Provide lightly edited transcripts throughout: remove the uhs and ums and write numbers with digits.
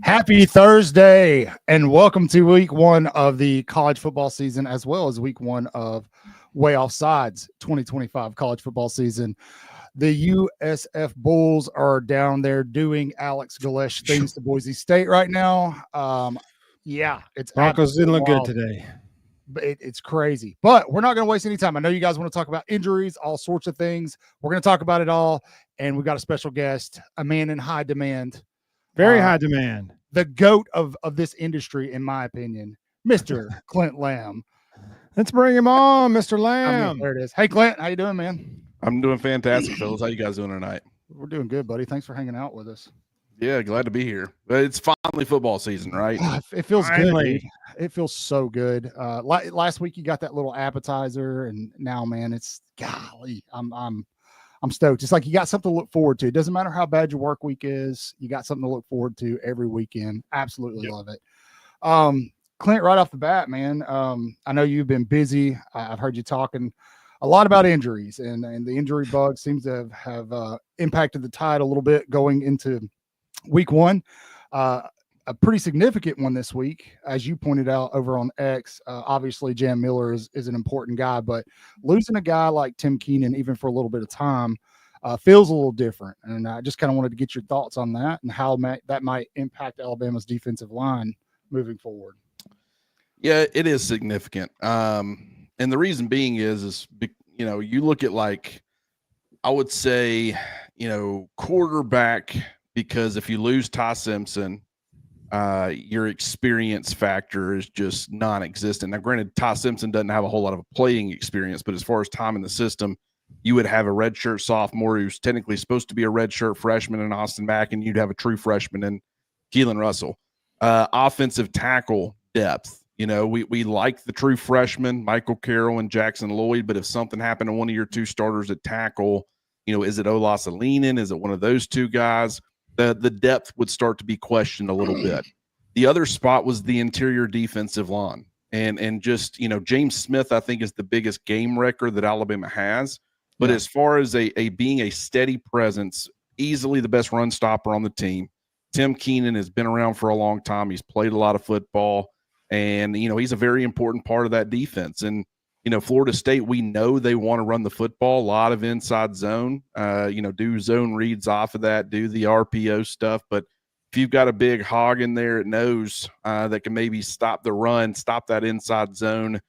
Happy Thursday and welcome to week one of the college football season, as well as week one of Waaaay Offsides 2025 college football season. The USF Bulls are down there doing Alex Galesh things to Boise State right now. It's Broncos didn't look wild. good today. It's crazy, but we're not going to waste any time. I know you guys want to talk about injuries, all sorts of things. We're going to talk about it all, and we've got a special guest, a man in high demand. Very high demand. The GOAT of this industry, in my opinion, Mr. Clint Lamb. Let's bring him on, Mr. Lamb. There it is. Hey, Clint, how you doing, man? I'm doing fantastic, fellas. How you guys doing tonight? We're doing good, buddy. Thanks for hanging out with us. Yeah, glad to be here. It's finally football season, right? It feels good. Dude. It feels so good. Last week you got that little appetizer, and now, man, it's golly. I'm stoked. It's like you got something to look forward to. It doesn't matter how bad your work week is. You got something to look forward to every weekend. Absolutely love it. Clint, right off the bat, man, I know you've been busy. I've heard you talking a lot about injuries, and the injury bug seems to have impacted the Tide a little bit going into week one. A pretty significant one this week, as you pointed out over on X. Obviously, Jam Miller is an important guy, but losing a guy like Tim Keenan, even for a little bit of time, feels a little different. And I just kind of wanted to get your thoughts on that and how that might impact Alabama's defensive line moving forward. Yeah, it is significant. And the reason being is you look at, like, I would say, quarterback, because if you lose Ty Simpson, your experience factor is just non-existent. Now, granted, Ty Simpson doesn't have a whole lot of playing experience, but as far as time in the system, you would have a redshirt sophomore who's technically supposed to be a redshirt freshman in Austin Mack, and you'd have a true freshman in Keelan Russell. Offensive tackle depth. We like the true freshmen, Michael Carroll and Jackson Lloyd, but if something happened to one of your two starters at tackle, is it Olasalinen? Is it one of those two guys? The depth would start to be questioned a little bit. The other spot was the interior defensive line. And just, James Smith, I think, is the biggest game wrecker that Alabama has. But as far as being a steady presence, easily the best run stopper on the team, Tim Keenan has been around for a long time. He's played a lot of football. And, he's a very important part of that defense. And, Florida State, we know they want to run the football, a lot of inside zone, do zone reads off of that, do the RPO stuff. But if you've got a big hog in there, it knows that can maybe stop the run, stop that inside zone,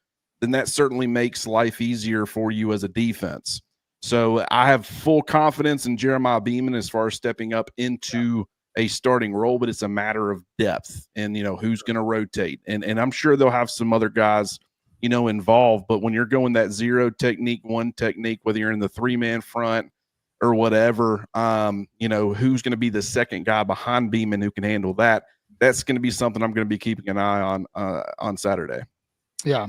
then that certainly makes life easier for you as a defense. So I have full confidence in Jeremiah Beeman as far as stepping up into a starting role, but it's a matter of depth and, who's going to rotate. And I'm sure they'll have some other guys involved, but when you're going that zero technique, one technique, whether you're in the 3-man front or whatever, who's going to be the second guy behind Beeman who can handle that? That's going to be something I'm going to be keeping an eye on Saturday. Yeah,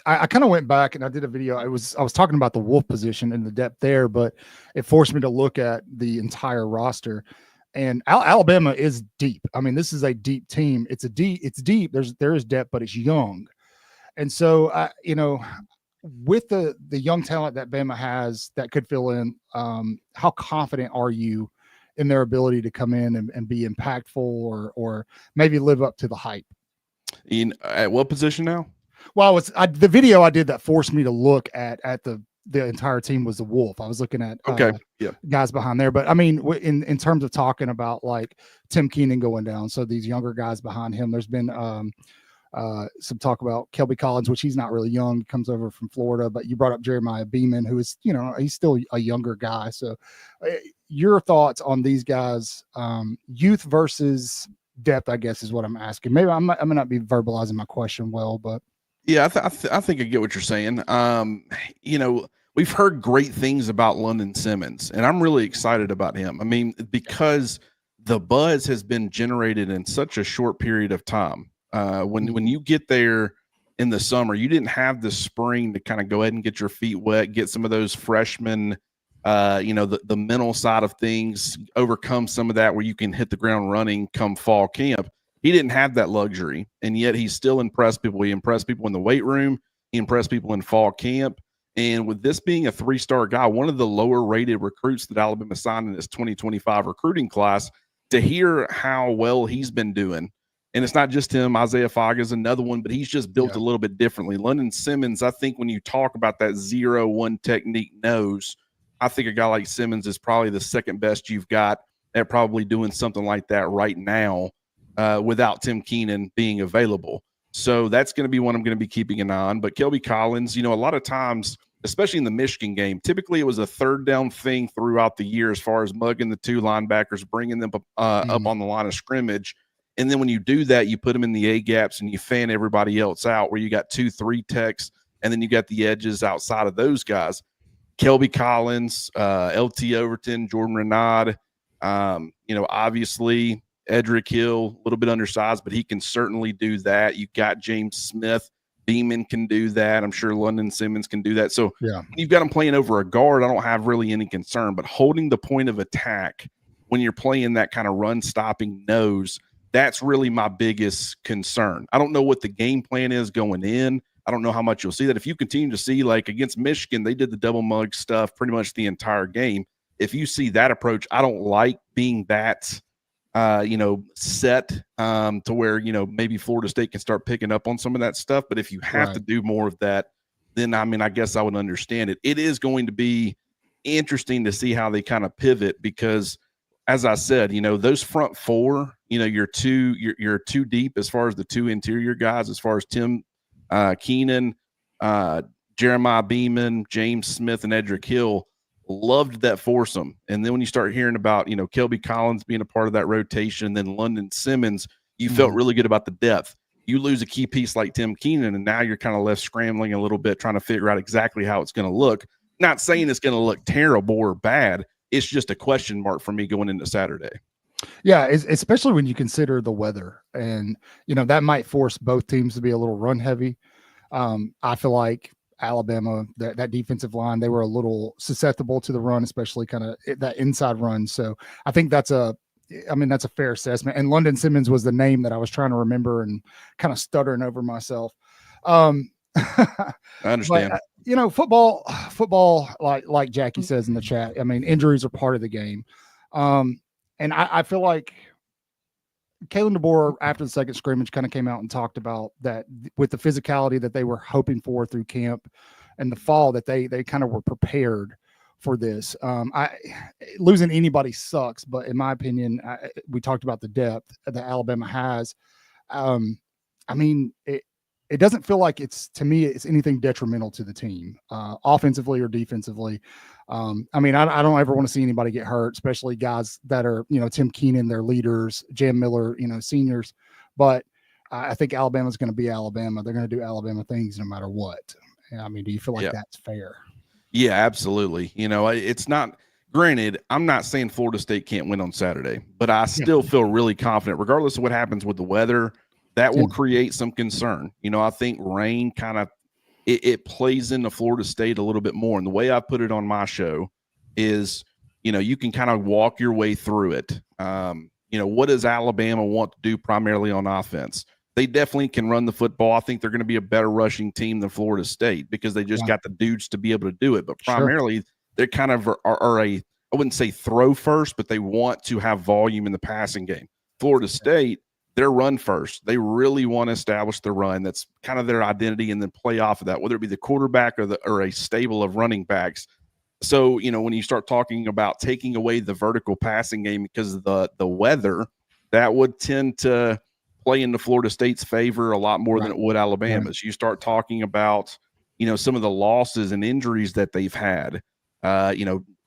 I kind of went back and I did a video. I was talking about the wolf position and the depth there, but it forced me to look at the entire roster. And Alabama is deep. I mean, this is a deep team. It's deep. There is depth, but it's young. And so, with the young talent that Bama has that could fill in, how confident are you in their ability to come in and be impactful or maybe live up to the hype? At what position now? Well, the video I did that forced me to look at the entire team was the wolf. I was looking at guys behind there, but I mean, in terms of talking about like Tim Keenan going down, so these younger guys behind him, there's been some talk about Kelby Collins, which he's not really young, comes over from Florida, but you brought up Jeremiah Beeman, who is, he's still a younger guy. So your thoughts on these guys, youth versus depth, I guess is what I'm asking. Maybe I may not be verbalizing my question well, but yeah, I think I get what you're saying. We've heard great things about London Simmons, and I'm really excited about him. I mean, because the buzz has been generated in such a short period of time. When you get there in the summer, you didn't have the spring to kind of go ahead and get your feet wet, get some of those freshmen, the mental side of things, overcome some of that where you can hit the ground running come fall camp. He didn't have that luxury, and yet he still impressed people. He impressed people in the weight room. He impressed people in fall camp. And with this being a 3-star guy, one of the lower-rated recruits that Alabama signed in this 2025 recruiting class, to hear how well he's been doing, and it's not just him. Isaiah Faga is another one, but he's just built a little bit differently. London Simmons, I think when you talk about that 0-1 technique nose, I think a guy like Simmons is probably the second best you've got at probably doing something like that right now. Without Tim Keenan being available. So that's going to be one I'm going to be keeping an eye on. But Kelby Collins, a lot of times, especially in the Michigan game, typically it was a third down thing throughout the year as far as mugging the two linebackers, bringing them up on the line of scrimmage. And then when you do that, you put them in the A gaps and you fan everybody else out where you got 2-3 techs, and then you got the edges outside of those guys. Kelby Collins, LT Overton, Jordan Renaud, obviously – Edric Hill, a little bit undersized, but he can certainly do that. You got James Smith. Beeman can do that. I'm sure London Simmons can do that. So you've got him playing over a guard. I don't have really any concern, but holding the point of attack when you're playing that kind of run-stopping nose, that's really my biggest concern. I don't know what the game plan is going in. I don't know how much you'll see that. If you continue to see, like against Michigan, they did the double mug stuff pretty much the entire game. If you see that approach, I don't like being that set to where, maybe Florida State can start picking up on some of that stuff. But if you have to do more of that, then, I guess I would understand it. It is going to be interesting to see how they kind of pivot because, as I said, those front four, you're too deep as far as the two interior guys, as far as Tim Keenan, Jeremiah Beeman, James Smith, and Edric Hill. Loved that foursome. And then when you start hearing about, Kelby Collins being a part of that rotation, and then London Simmons, you felt really good about the depth. You lose a key piece like Tim Keenan, and now you're kind of left scrambling a little bit, trying to figure out exactly how it's going to look. Not saying it's going to look terrible or bad. It's just a question mark for me going into Saturday. Yeah, especially when you consider the weather. And, that might force both teams to be a little run heavy. I feel like Alabama, that defensive line, they were a little susceptible to the run, especially kind of that inside run. So I think that's a fair assessment. And London Simmons was the name that I was trying to remember and kind of stuttering over myself. I understand. But, football, like Jackie says in the chat, injuries are part of the game. And I feel like Kalen DeBoer, after the second scrimmage, kind of came out and talked about that with the physicality that they were hoping for through camp and the fall, that they kind of were prepared for this. Losing anybody sucks, but in my opinion, we talked about the depth that Alabama has. It doesn't feel like it's anything detrimental to the team, offensively or defensively. I don't ever want to see anybody get hurt, especially guys that are, Tim Keenan, their leaders, Jam Miller, seniors. But I think Alabama's going to be Alabama. They're going to do Alabama things no matter what. Do you feel like that's fair? Yeah, absolutely. It's not – granted, I'm not saying Florida State can't win on Saturday, but I still feel really confident, regardless of what happens with the weather, that will create some concern. I think rain kind of it plays into Florida State a little bit more. And the way I put it on my show is, you can kind of walk your way through it. What does Alabama want to do primarily on offense? They definitely can run the football. I think they're going to be a better rushing team than Florida State because they just got the dudes to be able to do it. But primarily, they're kind of are I wouldn't say throw first, but they want to have volume in the passing game. Florida State, they're run first. They really want to establish the run. That's kind of their identity, and then play off of that, whether it be the quarterback or a stable of running backs. So, when you start talking about taking away the vertical passing game because of the weather, that would tend to play into Florida State's favor a lot more than it would Alabama's. You start talking about, some of the losses and injuries that they've had.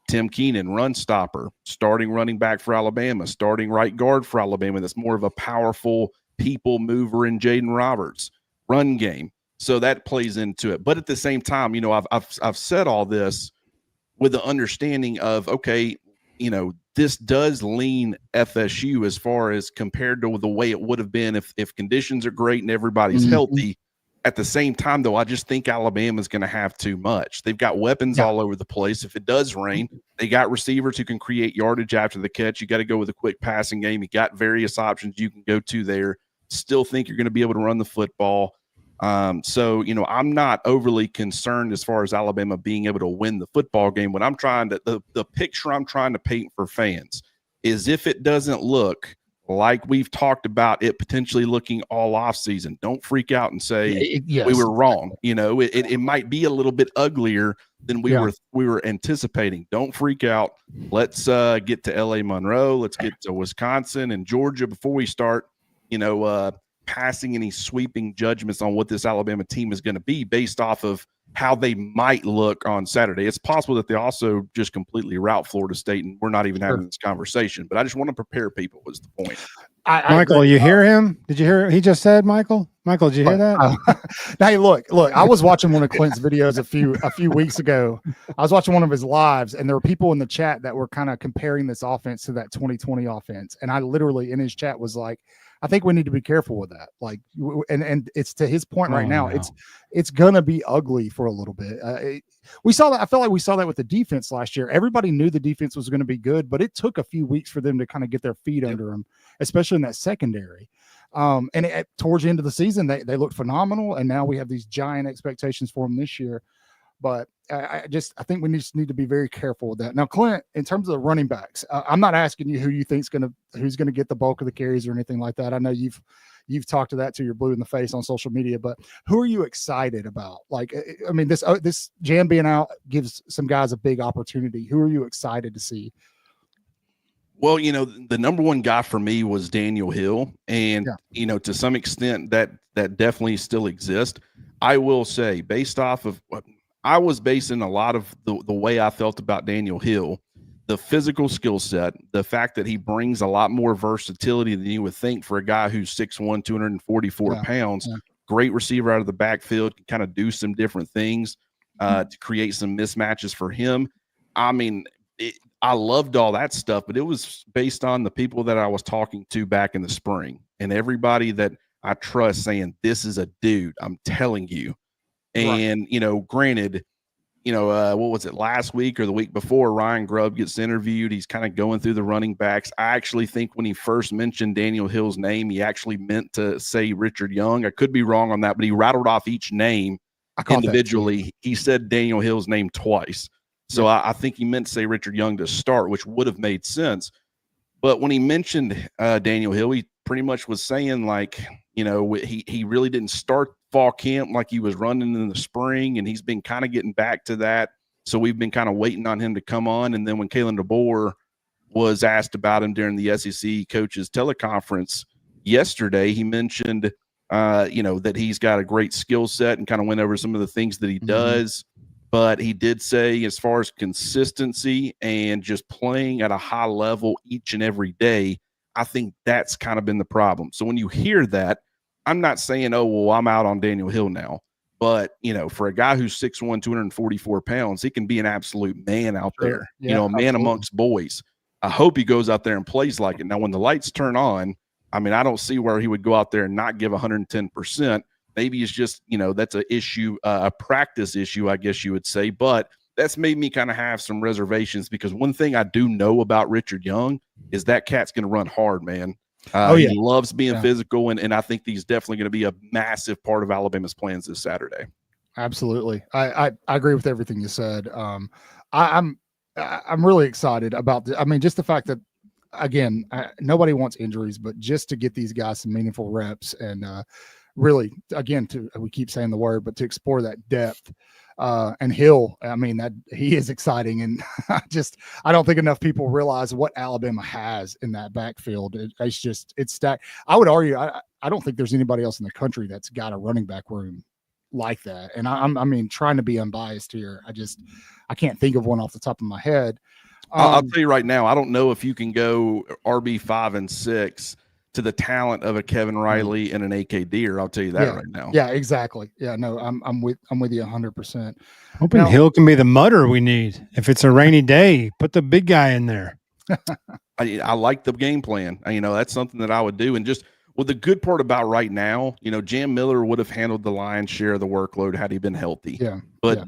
Tim Keenan, run stopper, starting running back for Alabama, starting right guard for Alabama. That's more of a powerful people mover in Jaden Roberts, run game. So that plays into it. But at the same time, I've said all this with the understanding of, okay, this does lean FSU as far as compared to the way it would have been if conditions are great and everybody's healthy. At the same time, though, I just think Alabama's going to have too much. They've got weapons all over the place. If it does rain, they got receivers who can create yardage after the catch. You got to go with a quick passing game. You got various options you can go to there. Still think you're going to be able to run the football. So, I'm not overly concerned as far as Alabama being able to win the football game. What I'm trying to, the picture I'm trying to paint for fans is if it doesn't look like we've talked about it potentially looking all off season, don't freak out and say we were wrong. It might be a little bit uglier than we were anticipating. Don't freak out. Let's get to LA Monroe. Let's get to Wisconsin and Georgia before we start, passing any sweeping judgments on what this Alabama team is going to be based off of how they might look on Saturday. It's possible that they also just completely rout Florida State, and we're not even having this conversation. But I just want to prepare people was the point. Michael, you hear him? Did you hear what he just said, Michael? Michael, did you hear that? Hey, look, I was watching one of Clint's videos a few weeks ago. I was watching one of his lives, and there were people in the chat that were kind of comparing this offense to that 2020 offense. And I literally in his chat was like, I think we need to be careful with that. Like, and it's to his point right now. It's gonna be ugly for a little bit. We saw that. I felt like we saw that with the defense last year. Everybody knew the defense was going to be good, but it took a few weeks for them to kind of get their feet under them, especially in that secondary. And towards the end of the season, they looked phenomenal, and now we have these giant expectations for them this year. But I think we just need to be very careful with that. Now, Clint, in terms of the running backs, I'm not asking you who you think's who's gonna get the bulk of the carries or anything like that. I know you've talked to that till you're blue in the face on social media, but who are you excited about? Like, I mean, this Jam being out gives some guys a big opportunity. Who are you excited to see? Well, the number one guy for me was Daniel Hill, and to some extent that definitely still exists. I will say, based off of what I was basing a lot of the way I felt about Daniel Hill, the physical skill set, the fact that he brings a lot more versatility than you would think for a guy who's 6'1", 244 pounds, great receiver out of the backfield, can kind of do some different things to create some mismatches for him. I mean, I loved all that stuff, but it was based on the people that I was talking to back in the spring and everybody that I trust saying, this is a dude, I'm telling you. And, granted, what was it, last week or the week before, Ryan Grubb gets interviewed. He's kind of going through the running backs. I actually think when he first mentioned Daniel Hill's name, he actually meant to say Richard Young. I could be wrong on that, but he rattled off each name individually. He said Daniel Hill's name twice. So I think he meant to say Richard Young to start, which would have made sense. But when he mentioned Daniel Hill, he pretty much was saying, like, he really didn't start fall camp like he was running in the spring, and he's been kind of getting back to that. So we've been kind of waiting on him to come on. And then when Kalen DeBoer was asked about him during the SEC coaches teleconference yesterday, he mentioned, that he's got a great skill set and kind of went over some of the things that he does. But he did say, as far as consistency and just playing at a high level each and every day, I think that's kind of been the problem. So when you hear that, I'm not saying, oh, well, I'm out on Daniel Hill now. But, for a guy who's 6'1", 244 pounds, he can be an absolute man out there, a man amongst boys. I hope he goes out there and plays like it. Now, when the lights turn on, I mean, I don't see where he would go out there and not give 110%. maybe it's just, that's a issue, a practice issue, I guess you would say. But that's made me kind of have some reservations, because one thing I do know about Richard Young is that cat's going to run hard, man. He loves being physical, and I think he's definitely going to be a massive part of Alabama's plans this Saturday. Absolutely. I agree with everything you said. I'm really excited about I mean, just the fact that, again, nobody wants injuries, but just to get these guys some meaningful reps and really, again, we keep saying the word, but to explore that depth. And Hill, I mean, that he is exciting. And I don't think enough people realize what Alabama has in that backfield. It's stacked. I would argue, I don't think there's anybody else in the country that's got a running back room like that. And I mean, trying to be unbiased here, I can't think of one off the top of my head. I'll tell you right now, I don't know if you can go RB 5 and 6 to the talent of a Kevin Riley and an AK Deer. I'll tell you that right now. Yeah, exactly. Yeah, no, I'm with you 100%. Hoping Hill can be the mutter we need. If it's a rainy day, put the big guy in there. I like the game plan. That's something that I would do. And just, well, the good part about right now, Jam Miller would have handled the lion's share of the workload had he been healthy. Yeah. But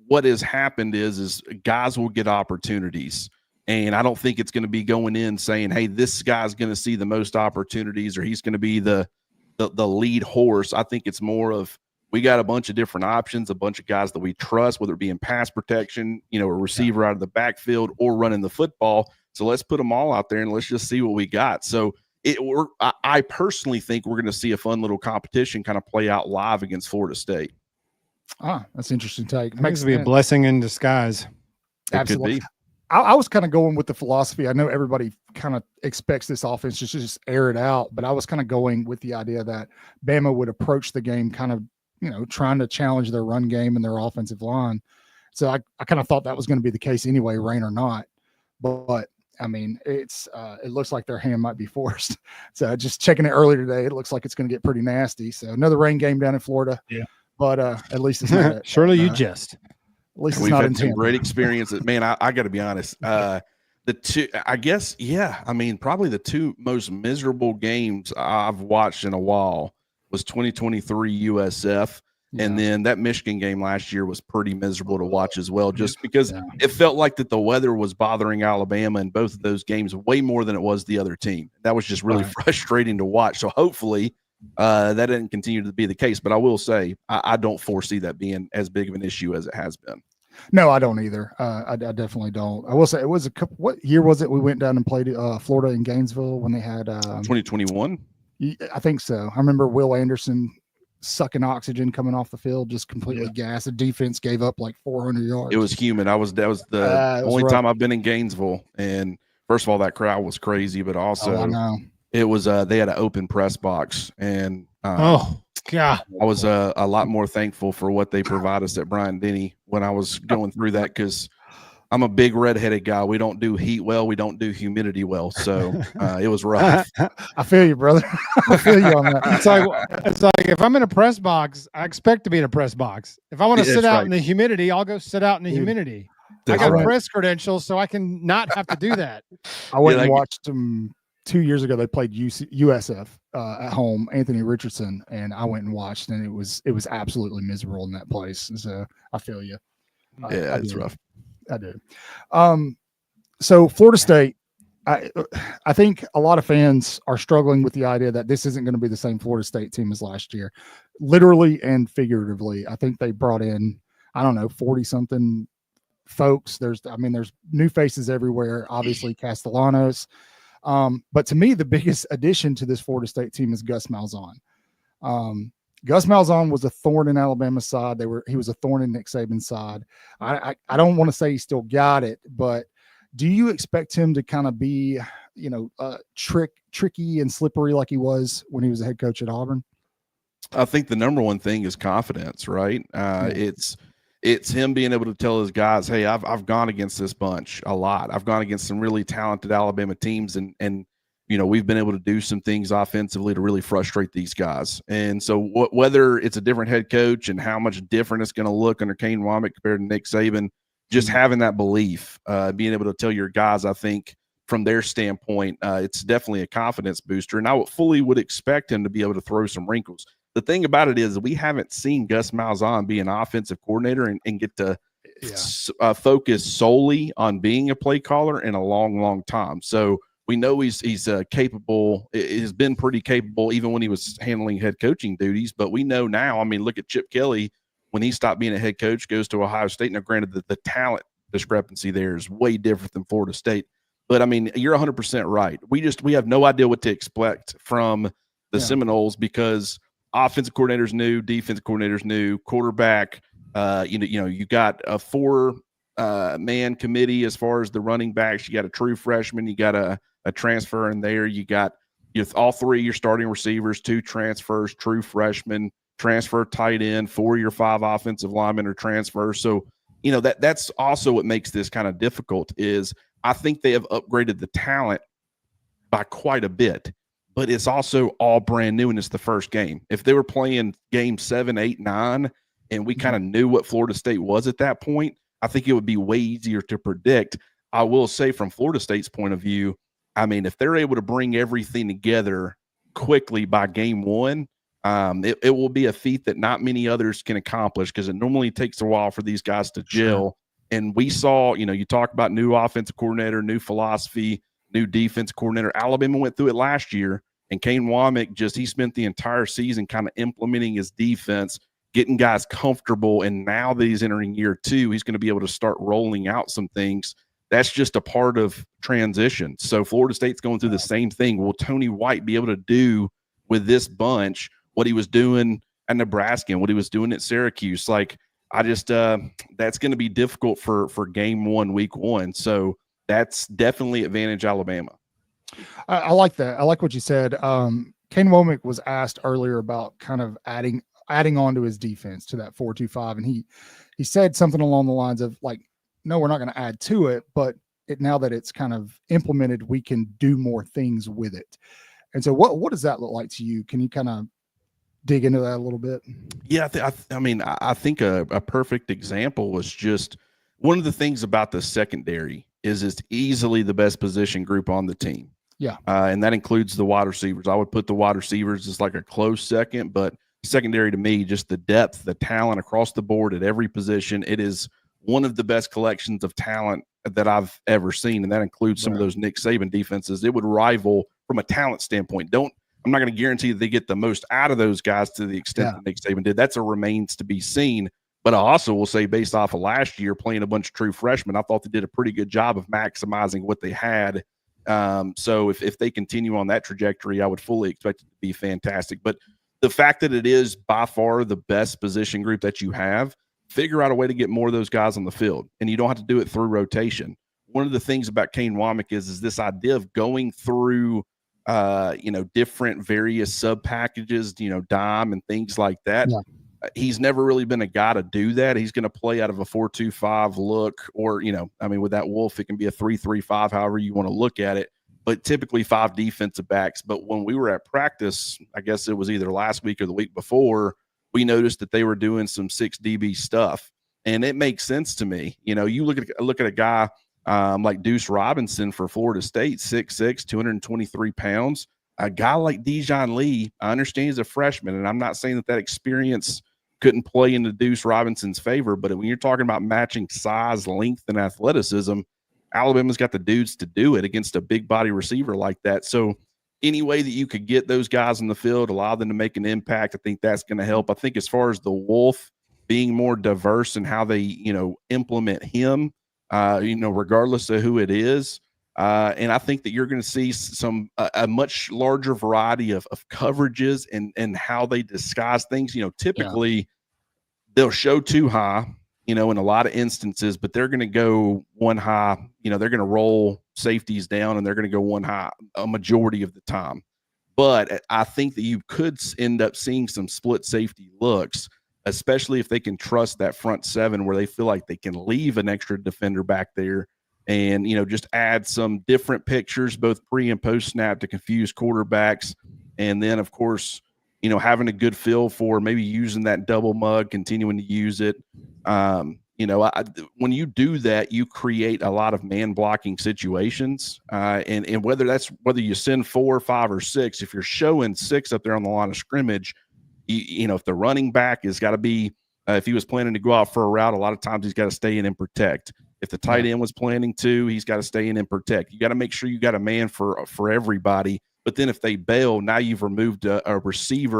what has happened is guys will get opportunities. And I don't think it's going to be going in saying, hey, this guy's going to see the most opportunities, or he's going to be the lead horse. I think it's more of, we got a bunch of different options, a bunch of guys that we trust, whether it be in pass protection, a receiver out of the backfield, or running the football. So let's put them all out there and let's just see what we got. So I personally think we're going to see a fun little competition kind of play out live against Florida State. That's an interesting take. Makes it be a blessing in disguise. Absolutely. I was kind of going with the philosophy. I know everybody kind of expects this offense to just air it out, but I was kind of going with the idea that Bama would approach the game kind of, trying to challenge their run game and their offensive line. So I kind of thought that was going to be the case anyway, rain or not. But I mean, it looks like their hand might be forced. So just checking it earlier today, it looks like it's going to get pretty nasty. So another rain game down in Florida. Yeah. But at least it's not. Surely you jest. At least we've had some great experiences. Man, I got to be honest. The two, I guess, probably the two most miserable games I've watched in a while was 2023 USF. Yeah. And then that Michigan game last year was pretty miserable to watch as well, just because it felt like that the weather was bothering Alabama in both of those games way more than it was the other team. That was just really frustrating to watch. So hopefully that didn't continue to be the case. But I will say I don't foresee that being as big of an issue as it has been. No, I don't either. I definitely don't. I will say it was a couple. What year was it? We went down and played Florida in Gainesville when they had 2021. I think so. I remember Will Anderson sucking oxygen coming off the field, just completely gassed. The defense gave up like 400 yards. It was humid. That was the only time I've been in Gainesville. And first of all, that crowd was crazy, but also I know. It was they had an open press box, and God, I was a lot more thankful for what they provide us at Bryant-Denny when I was going through that, because I'm a big redheaded guy. We don't do heat well. We don't do humidity well. So it was rough. I feel you, brother. I feel you on that. It's like if I'm in a press box, I expect to be in a press box. If I want to sit out in the humidity, I'll go sit out in the humidity. I got press credentials, so I can not have to do that. I went and watched them 2 years ago. They played USF at home, Anthony Richardson, and I went and watched, and it was absolutely miserable in that place. So I feel you. Yeah, it's rough. I do. So Florida State, I think a lot of fans are struggling with the idea that this isn't going to be the same Florida State team as last year, literally and figuratively. I think they brought in, 40 something folks. There's new faces everywhere. Obviously Castellanos. But to me, the biggest addition to this Florida State team is Gus Malzahn. Gus Malzahn was a thorn in Alabama's side. He was a thorn in Nick Saban's side. I don't want to say he still got it, but do you expect him to kind of be, tricky and slippery like he was when he was a head coach at Auburn? I think the number one thing is confidence, right? It's him being able to tell his guys, hey, I've gone against this bunch a lot. I've gone against some really talented Alabama teams, and we've been able to do some things offensively to really frustrate these guys. And so whether it's a different head coach and how much different it's going to look under Kane Womack compared to Nick Saban, just having that belief, being able to tell your guys, I think from their standpoint, it's definitely a confidence booster. And I fully would expect him to be able to throw some wrinkles. the thing about it is we haven't seen Gus Malzahn be an offensive coordinator and get to focus solely on being a play caller in a long, long time. So we know he's capable. He's been pretty capable even when he was handling head coaching duties. But we know now, I mean, look at Chip Kelly when he stopped being a head coach, goes to Ohio State. Now, granted, the talent discrepancy there is way different than Florida State. But, I mean, you're 100% right. We have no idea what to expect from the Seminoles because offensive coordinators new, defensive coordinators new, quarterback. You got a 4-man committee as far as the running backs. You got a true freshman. You got a transfer in there. You got all 3 your starting receivers, 2 transfers, true freshmen, transfer tight end, 4 your 5 offensive linemen or transfers. So, that's also what makes this kind of difficult is I think they have upgraded the talent by quite a bit, but it's also all brand new and it's the first game. If they were playing game 7, 8, 9, and we kind of knew what Florida State was at that point, I think it would be way easier to predict. I will say from Florida State's point of view, I mean, if they're able to bring everything together quickly by game 1, it will be a feat that not many others can accomplish because it normally takes a while for these guys to gel. Sure. And we saw, you talk about new offensive coordinator, new philosophy, new defense coordinator. Alabama went through it last year, and Kane Womack he spent the entire season kind of implementing his defense, getting guys comfortable. And now that he's entering year 2, he's going to be able to start rolling out some things. That's just a part of transition. So Florida State's going through the same thing. Will Tony White be able to do with this bunch what he was doing at Nebraska and what he was doing at Syracuse? Like, I just that's going to be difficult for game 1, week 1. So that's definitely advantage Alabama. I like that. I like what you said. Kane Womack was asked earlier about kind of adding on to his defense to that 4-2-5, and he said something along the lines of like, no, we're not going to add to it, but now that it's kind of implemented, we can do more things with it. And so what does that look like to you? Can you kind of dig into that a little bit? Yeah, I think a perfect example was just one of the things about the secondary is it's easily the best position group on the team. Yeah. And that includes the wide receivers. I would put the wide receivers as like a close second, but secondary to me, just the depth, the talent across the board at every position. It is one of the best collections of talent that I've ever seen. And that includes some of those Nick Saban defenses. It would rival from a talent standpoint. I'm not going to guarantee that they get the most out of those guys to the extent that Nick Saban did. That's a remains to be seen. But I also will say, based off of last year playing a bunch of true freshmen, I thought they did a pretty good job of maximizing what they had. So if they continue on that trajectory, I would fully expect it to be fantastic. But the fact that it is by far the best position group that you have, figure out a way to get more of ththose guys on the field. And you don't have to do it through rotation. One of the things about Kane Womack is this idea of going through different various sub packages, dime and things like that. Yeah. He's never really been a guy to do that. He's going to play out of a 4-2-5 look, or, with that wolf, it can be a 3-3-5, however you want to look at it, but typically 5 defensive backs. But when we were at practice, I guess it was either last week or the week before, we noticed that they were doing some 6 DB stuff, and it makes sense to me. You look at a guy like Deuce Robinson for Florida State, 6'6", 223 pounds. A guy like Dijon Lee, I understand he's a freshman, and I'm not saying that experience couldn't play into Deuce Robinson's favor, but when you're talking about matching size, length, and athleticism, Alabama's got the dudes to do it against a big body receiver like that. So any way that you could get those guys in the field, allow them to make an impact, I think that's going to help. I think as far as the Wolf being more diverse in how they, implement him, regardless of who it is. And I think that you're going to see a much larger variety of coverages and how they disguise things. Typically they'll show 2 high, in a lot of instances, but they're going to go 1 high. They're going to roll safeties down and they're going to go 1 high a majority of the time. But I think that you could end up seeing some split safety looks, especially if they can trust that front 7 where they feel like they can leave an extra defender back there and, just add some different pictures, both pre and post snap, to confuse quarterbacks. And then, of course, having a good feel for maybe using that double mug, continuing to use it. When you do that, you create a lot of man blocking situations. And whether you send 4, 5, or 6, if you're showing 6 up there on the line of scrimmage, If the running back has got to be, if he was planning to go out for a route, a lot of times he's got to stay in and protect. If the tight end was planning to, he's got to stay in and protect. You got to make sure you got a man for everybody. But then if they bail, now you've removed a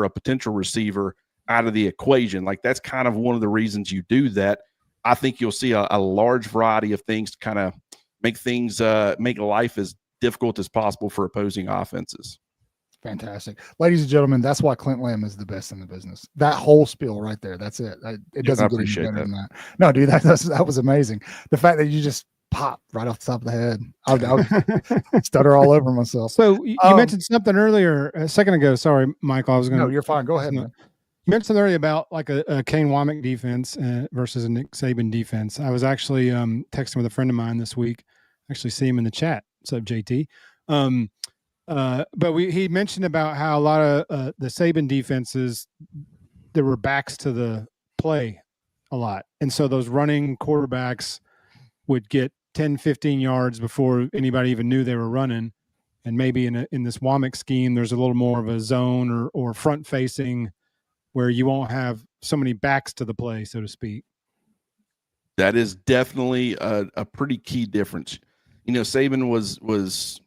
potential receiver out of the equation. Like, that's kind of one of the reasons you do that. I think you'll see a large variety of things to kind of make life as difficult as possible for opposing offenses. Fantastic. Ladies and gentlemen, that's why Clint Lamb is the best in the business. That whole spiel right there. That's it. It doesn't get any better than that. No, dude, that was amazing. The fact that you just pop right off the top of the head. I would stutter all over myself. So you mentioned something earlier a second ago. Sorry, Michael. No, you're fine. Go ahead, man. You mentioned earlier about like a Kane Womack defense versus a Nick Saban defense. I was actually texting with a friend of mine this week. Actually see him in the chat. What's up, JT? But he mentioned about how a lot of the Saban defenses, there were backs to the play a lot. And so those running quarterbacks would get 10, 15 yards before anybody even knew they were running. And maybe in this Womack scheme, there's a little more of a zone or front facing where you won't have so many backs to the play, so to speak. That is definitely a pretty key difference. Saban was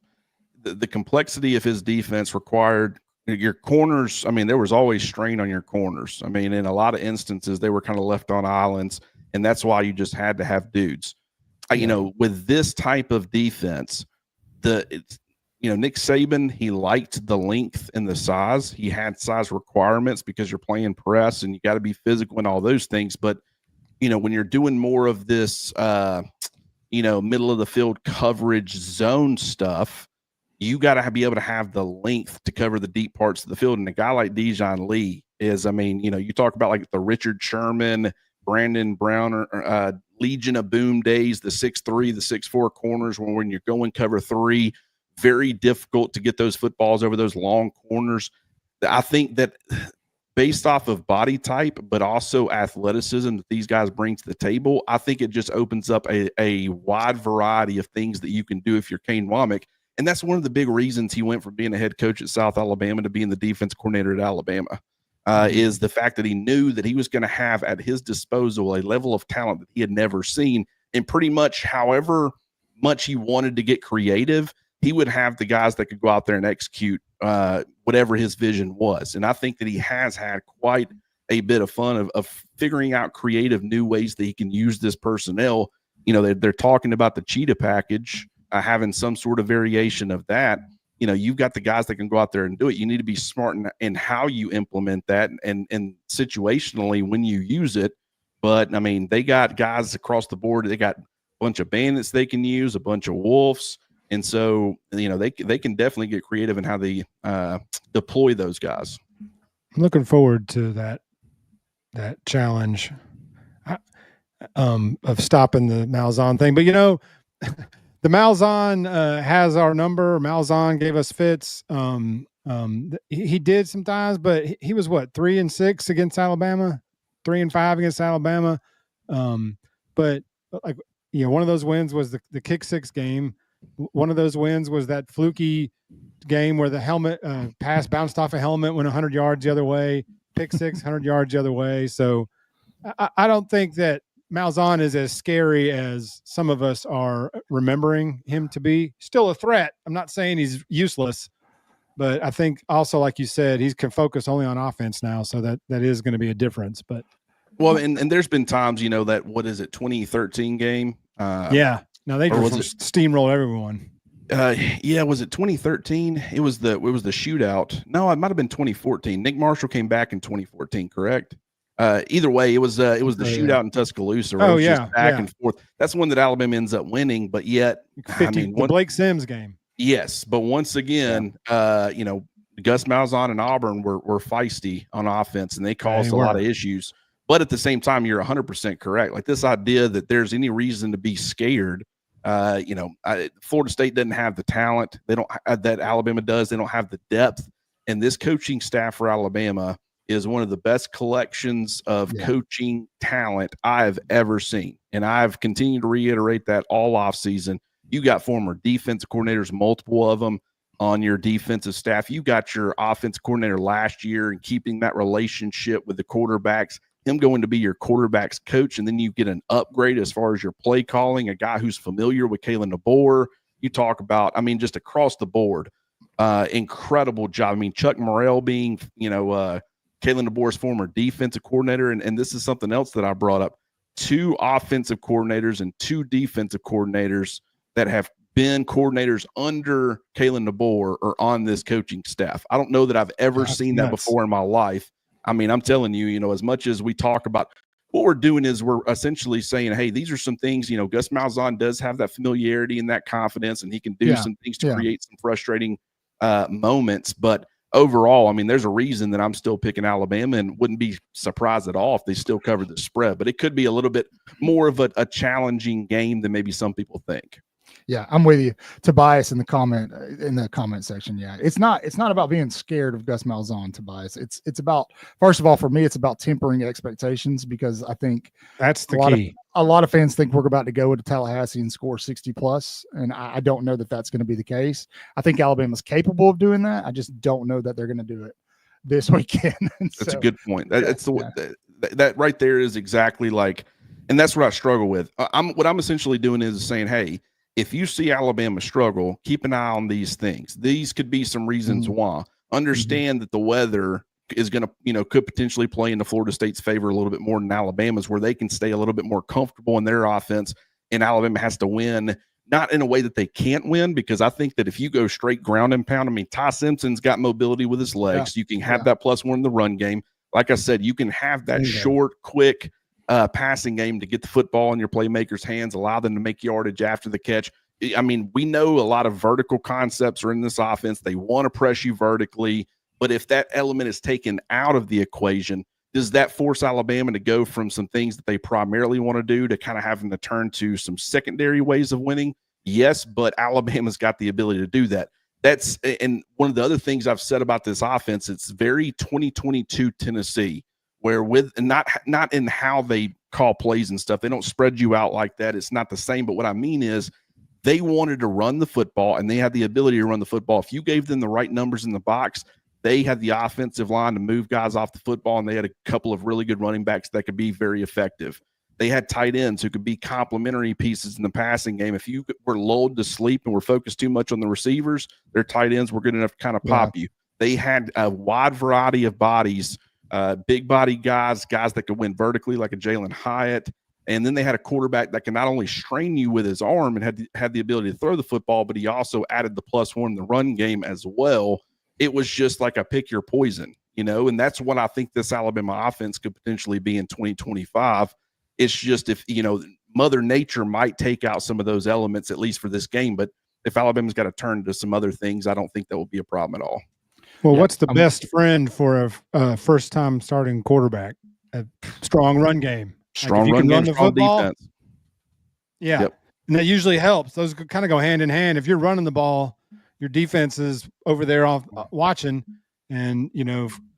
the complexity of his defense required your corners. I mean, there was always strain on your corners. I mean, in a lot of instances, they were kind of left on islands, and that's why you just had to have dudes. With this type of defense, Nick Saban, he liked the length and the size. He had size requirements because you're playing press and you got to be physical and all those things. But, when you're doing more of this, middle of the field coverage zone stuff, you got to be able to have the length to cover the deep parts of the field. And a guy like Dijon Lee is, you talk about like the Richard Sherman, Brandon Brown, or Legion of Boom days, the 6'3", the 6'4" corners, when you're going cover three, very difficult to get those footballs over those long corners. I think that based off of body type, but also athleticism that these guys bring to the table, I think it just opens up a wide variety of things that you can do if you're Kane Womack. And that's one of the big reasons he went from being a head coach at South Alabama to being the defense coordinator at Alabama, is the fact that he knew that he was going to have at his disposal a level of talent that he had never seen. And pretty much however much he wanted to get creative, he would have the guys that could go out there and execute whatever his vision was. And I think that he has had quite a bit of fun of figuring out creative new ways that he can use this personnel. They're talking about the cheetah package, having some sort of variation of that. You've got the guys that can go out there and do it. You need to be smart in how you implement that and situationally when you use it. But, they got guys across the board. They got a bunch of bandits they can use, a bunch of wolves. And so, they can definitely get creative in how they deploy those guys. I'm looking forward to that challenge of stopping the Malzahn thing. But, the Malzahn has our number. Malzahn gave us fits. He did sometimes, but he was 3-6 against Alabama, 3-5 against Alabama. But one of those wins was the kick six game. One of those wins was that fluky game where the helmet pass bounced off a helmet, went 100 yards the other way, pick six, 100 yards the other way. So I don't think that Malzahn is as scary as some of us are remembering him to be. Still a threat. I'm not saying he's useless, but I think also, like you said, he can focus only on offense now. So that is going to be a difference. But and there's been times, that 2013 game. No, they just steamrolled everyone. Was it 2013? It was the shootout. No, it might have been 2014. Nick Marshall came back in 2014, correct? Either way, it was the shootout in Tuscaloosa. Just back and forth. That's the one that Alabama ends up winning, but yet, the Blake Sims game. Yes, but once again, Gus Malzahn and Auburn were feisty on offense, and they caused a lot of issues. But at the same time, you're 100% correct. Like this idea that there's any reason to be scared. Florida State doesn't have the talent. They don't that Alabama does. They don't have the depth. And this coaching staff for Alabama is one of the best collections of coaching talent I've ever seen. And I've continued to reiterate that all offseason. You got former defensive coordinators, multiple of them. on your defensive staff. You got your offense coordinator last year and keeping that relationship with the quarterbacks, him going to be your quarterback's coach, and then you get an upgrade as far as your play calling, a guy who's familiar with Kalen DeBoer. You talk about, I mean, just across the board, incredible job. I mean, Chuck Morrell being, Kalen DeBoer's former defensive coordinator, and this is something else that I brought up. 2 offensive coordinators and 2 defensive coordinators that have been coordinators under Kalen DeBoer or on this coaching staff. I don't know that I've ever seen that before in my life. I mean, I'm telling you, as much as we talk about what we're doing is we're essentially saying, hey, these are some things, Gus Malzahn does have that familiarity and that confidence, and he can do some things to create some frustrating moments. But overall, I mean, there's a reason that I'm still picking Alabama and wouldn't be surprised at all if they still covered the spread. But it could be a little bit more of a challenging game than maybe some people think. Yeah, I'm with you, Tobias, in the comment section. Yeah, it's not about being scared of Gus Malzahn, Tobias. It's about, first of all, for me, it's about tempering expectations, because I think that's the key. A lot of fans think we're about to go into Tallahassee and score 60 plus, and I don't know that that's going to be the case. I think Alabama's capable of doing that. I just don't know that they're going to do it this weekend. That's a good point. That right there is exactly like, and that's what I struggle with. What I'm essentially doing is saying, hey, if you see Alabama struggle, keep an eye on these things. These could be some reasons why. Understand that the weather is going to, could potentially play into Florida State's favor a little bit more than Alabama's, where they can stay a little bit more comfortable in their offense, and Alabama has to win, not in a way that they can't win, because I think that if you go straight ground and pound, I mean, Ty Simpson's got mobility with his legs. You can have that +1 in the run game. Like I said, you can have that short, quick, passing game to get the football in your playmakers' hands, allow them to make yardage after the catch. I mean, we know a lot of vertical concepts are in this offense. They want to press you vertically, but if that element is taken out of the equation, does that force Alabama to go from some things that they primarily want to do to kind of having to turn to some secondary ways of winning? Yes, but Alabama's got the ability to do that. And one of the other things I've said about this offense, it's very 2022 Tennessee, where with not in how they call plays and stuff, they don't spread you out like that. It's not the same. But what I mean is they wanted to run the football, and they had the ability to run the football. If you gave them the right numbers in the box, they had the offensive line to move guys off the football, and they had a couple of really good running backs that could be very effective. They had tight ends who could be complementary pieces in the passing game. If you were lulled to sleep and were focused too much on the receivers, their tight ends were good enough to kind of pop you. They had a wide variety of bodies, big body guys that could win vertically like a Jalen Hyatt. And then they had a quarterback that can not only strain you with his arm and had the ability to throw the football, but he also added the +1 in the run game as well. It was just like a pick your poison, and that's what I think this Alabama offense could potentially be in 2025. It's just if, Mother Nature might take out some of those elements, at least for this game. But if Alabama's got to turn to some other things, I don't think that will be a problem at all. Well, what's the best friend for a first-time starting quarterback? A strong run game. Strong run game, strong defense. Yeah. Yep. And that usually helps. Those kind of go hand in hand. If you're running the ball, your defense is over there watching and,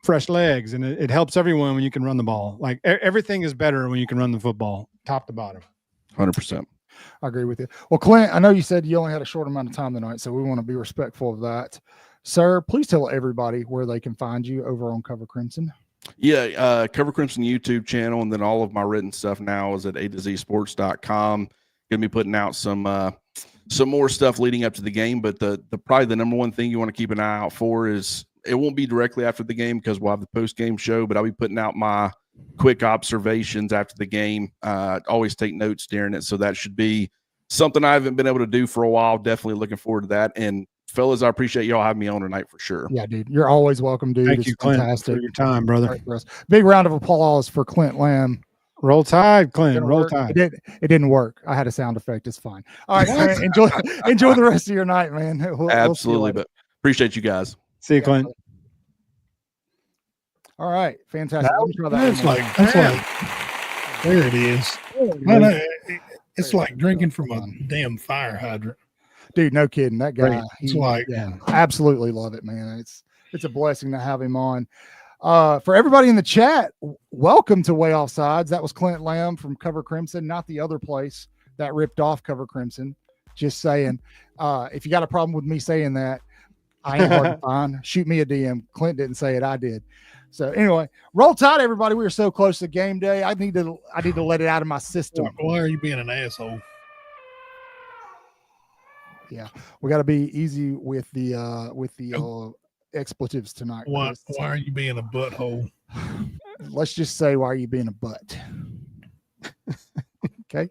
fresh legs. And it helps everyone when you can run the ball. Like everything is better when you can run the football, top to bottom. 100%. I agree with you. Well, Clint, I know you said you only had a short amount of time tonight, so we want to be respectful of that. Sir, please tell everybody where they can find you over on Cover Crimson. Yeah, Cover Crimson YouTube channel, and then all of my written stuff now is at A2ZSports.com. Going to be putting out some more stuff leading up to the game, but the probably the number one thing you want to keep an eye out for is it won't be directly after the game because we'll have the post-game show, but I'll be putting out my quick observations after the game. Always take notes during it, so that should be something I haven't been able to do for a while. Definitely looking forward to that. And fellas, I appreciate y'all having me on tonight for sure. Yeah, dude. You're always welcome, dude. Thank you, Clint, for your time, brother. Big round of applause for Clint Lamb. Roll Tide, Clint. Roll Tide. It didn't work. I had a sound effect. It's fine. All right, man, enjoy the rest of your night, man. Absolutely, but appreciate you guys. See you, Clint. All right, fantastic. That's like there it is. It's like drinking from a damn fire hydrant. Dude, no kidding. That guy, absolutely love it, man. It's a blessing to have him on. For everybody in the chat, welcome to Waaaay Offsides. That was Clint Lamb from Cover Crimson, not the other place that ripped off Cover Crimson. Just saying. If you got a problem with me saying that, I ain't hard to find. Shoot me a DM. Clint didn't say it. I did. So anyway, roll tide, everybody. We are so close to game day. I need to let it out of my system. Why are you being an asshole? Yeah, we got to be easy with the expletives tonight. Why are you being a butthole? Let's just say, why are you being a butt? Okay.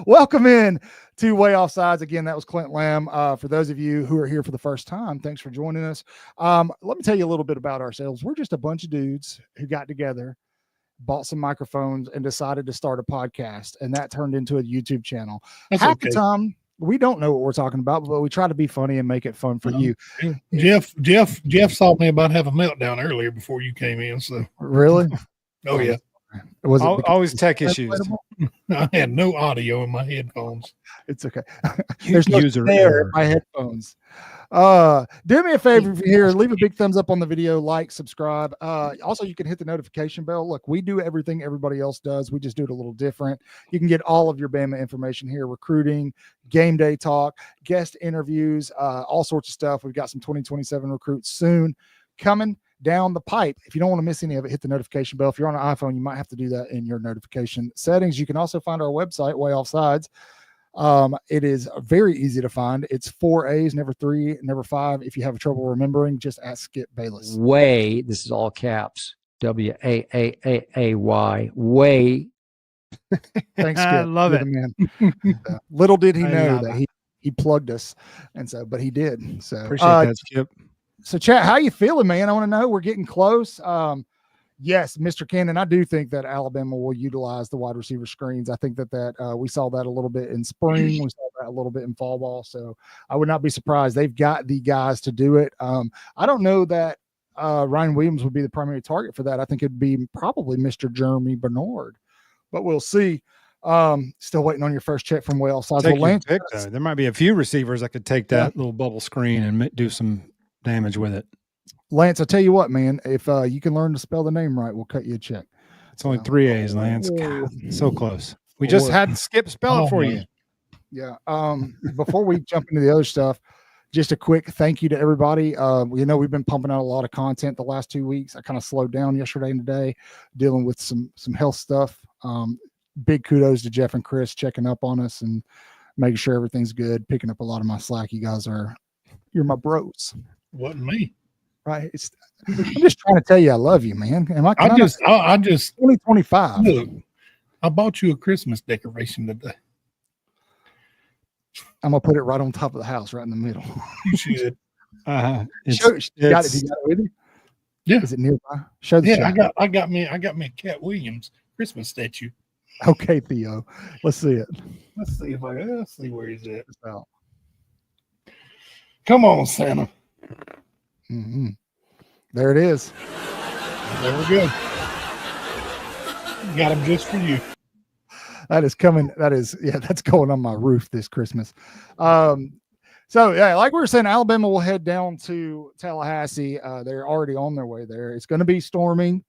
Welcome in to Waaaay Offsides. Again, that was Clint Lamb. For those of you who are here for the first time, thanks for joining us. Let me tell you a little bit about ourselves. We're just a bunch of dudes who got together, bought some microphones, and decided to start a podcast, and that turned into a YouTube channel. That's Half okay. the time, we don't know what we're talking about, but we try to be funny and make it fun for you. Jeff saw me about to have a meltdown earlier before you came in. So Really? oh yeah, Was it Always tech issues. I had no audio in my headphones. It's okay. There's no User snare error. in my headphones. Do me a favor if you're here, leave a big thumbs up on the video, like, subscribe. Also, you can hit the notification bell. Look, we do everything everybody else does. We just do it a little different. You can get all of your Bama information here, recruiting, game day talk, guest interviews, all sorts of stuff. We've got some 2027 recruits soon coming down the pipe. If you don't want to miss any of it, hit the notification bell. If you're on an iPhone, you might have to do that in your notification settings. You can also find our website, Waaaay Offsides. It is very easy to find. It's 4 A's, never 3, never 5. If you have trouble remembering, just ask Skip Bayless. Waaaay, this is all caps. Waaaay. Waaaay. Thanks, Skip. I love You're it. the man. Little did he I know love that he plugged us, and so, but he did. So Appreciate that, Skip. So, chat, how you feeling, man? I want to know. We're getting close. Yes, Mr. Cannon, I do think that Alabama will utilize the wide receiver screens. I think that we saw that a little bit in spring. We saw that a little bit in fall ball. So I would not be surprised. They've got the guys to do it. I don't know that Ryan Williams would be the primary target for that. I think it'd be probably Mr. Jeremy Bernard, but we'll see. Still waiting on your first check from Waaaay Offsides. Take Well, your Lance, pick, though. There might be a few receivers that could take that little bubble screen and do some damage with it. Lance, I'll tell you what, man, if you can learn to spell the name right, we'll cut you a check. It's only 3 A's, Lance. God, so close. We just had Skip spell it for you. Yeah. Before we jump into the other stuff, just a quick thank you to everybody. We've been pumping out a lot of content the last 2 weeks. I kind of slowed down yesterday and today, dealing with some health stuff. Big kudos to Jeff and Chris checking up on us and making sure everything's good, picking up a lot of my slack. You're my bros. Wasn't me. Right. I'm just trying to tell you I love you, man. I just 2025. Look, I bought you a Christmas decoration today. I'm gonna put it right on top of the house, right in the middle. You should. You got it. You got it with you? Yeah. Is it nearby? Show the chat. I got me a Cat Williams Christmas statue. Okay, Theo. Let's see it. Let's see where he's at. Oh. Come on, Santa. Mm-hmm. There it is. There we go. Got him just for you. That is coming. That's going on my roof this Christmas. So yeah, like we were saying, Alabama will head down to Tallahassee. They're already on their way there. It's going to be storming.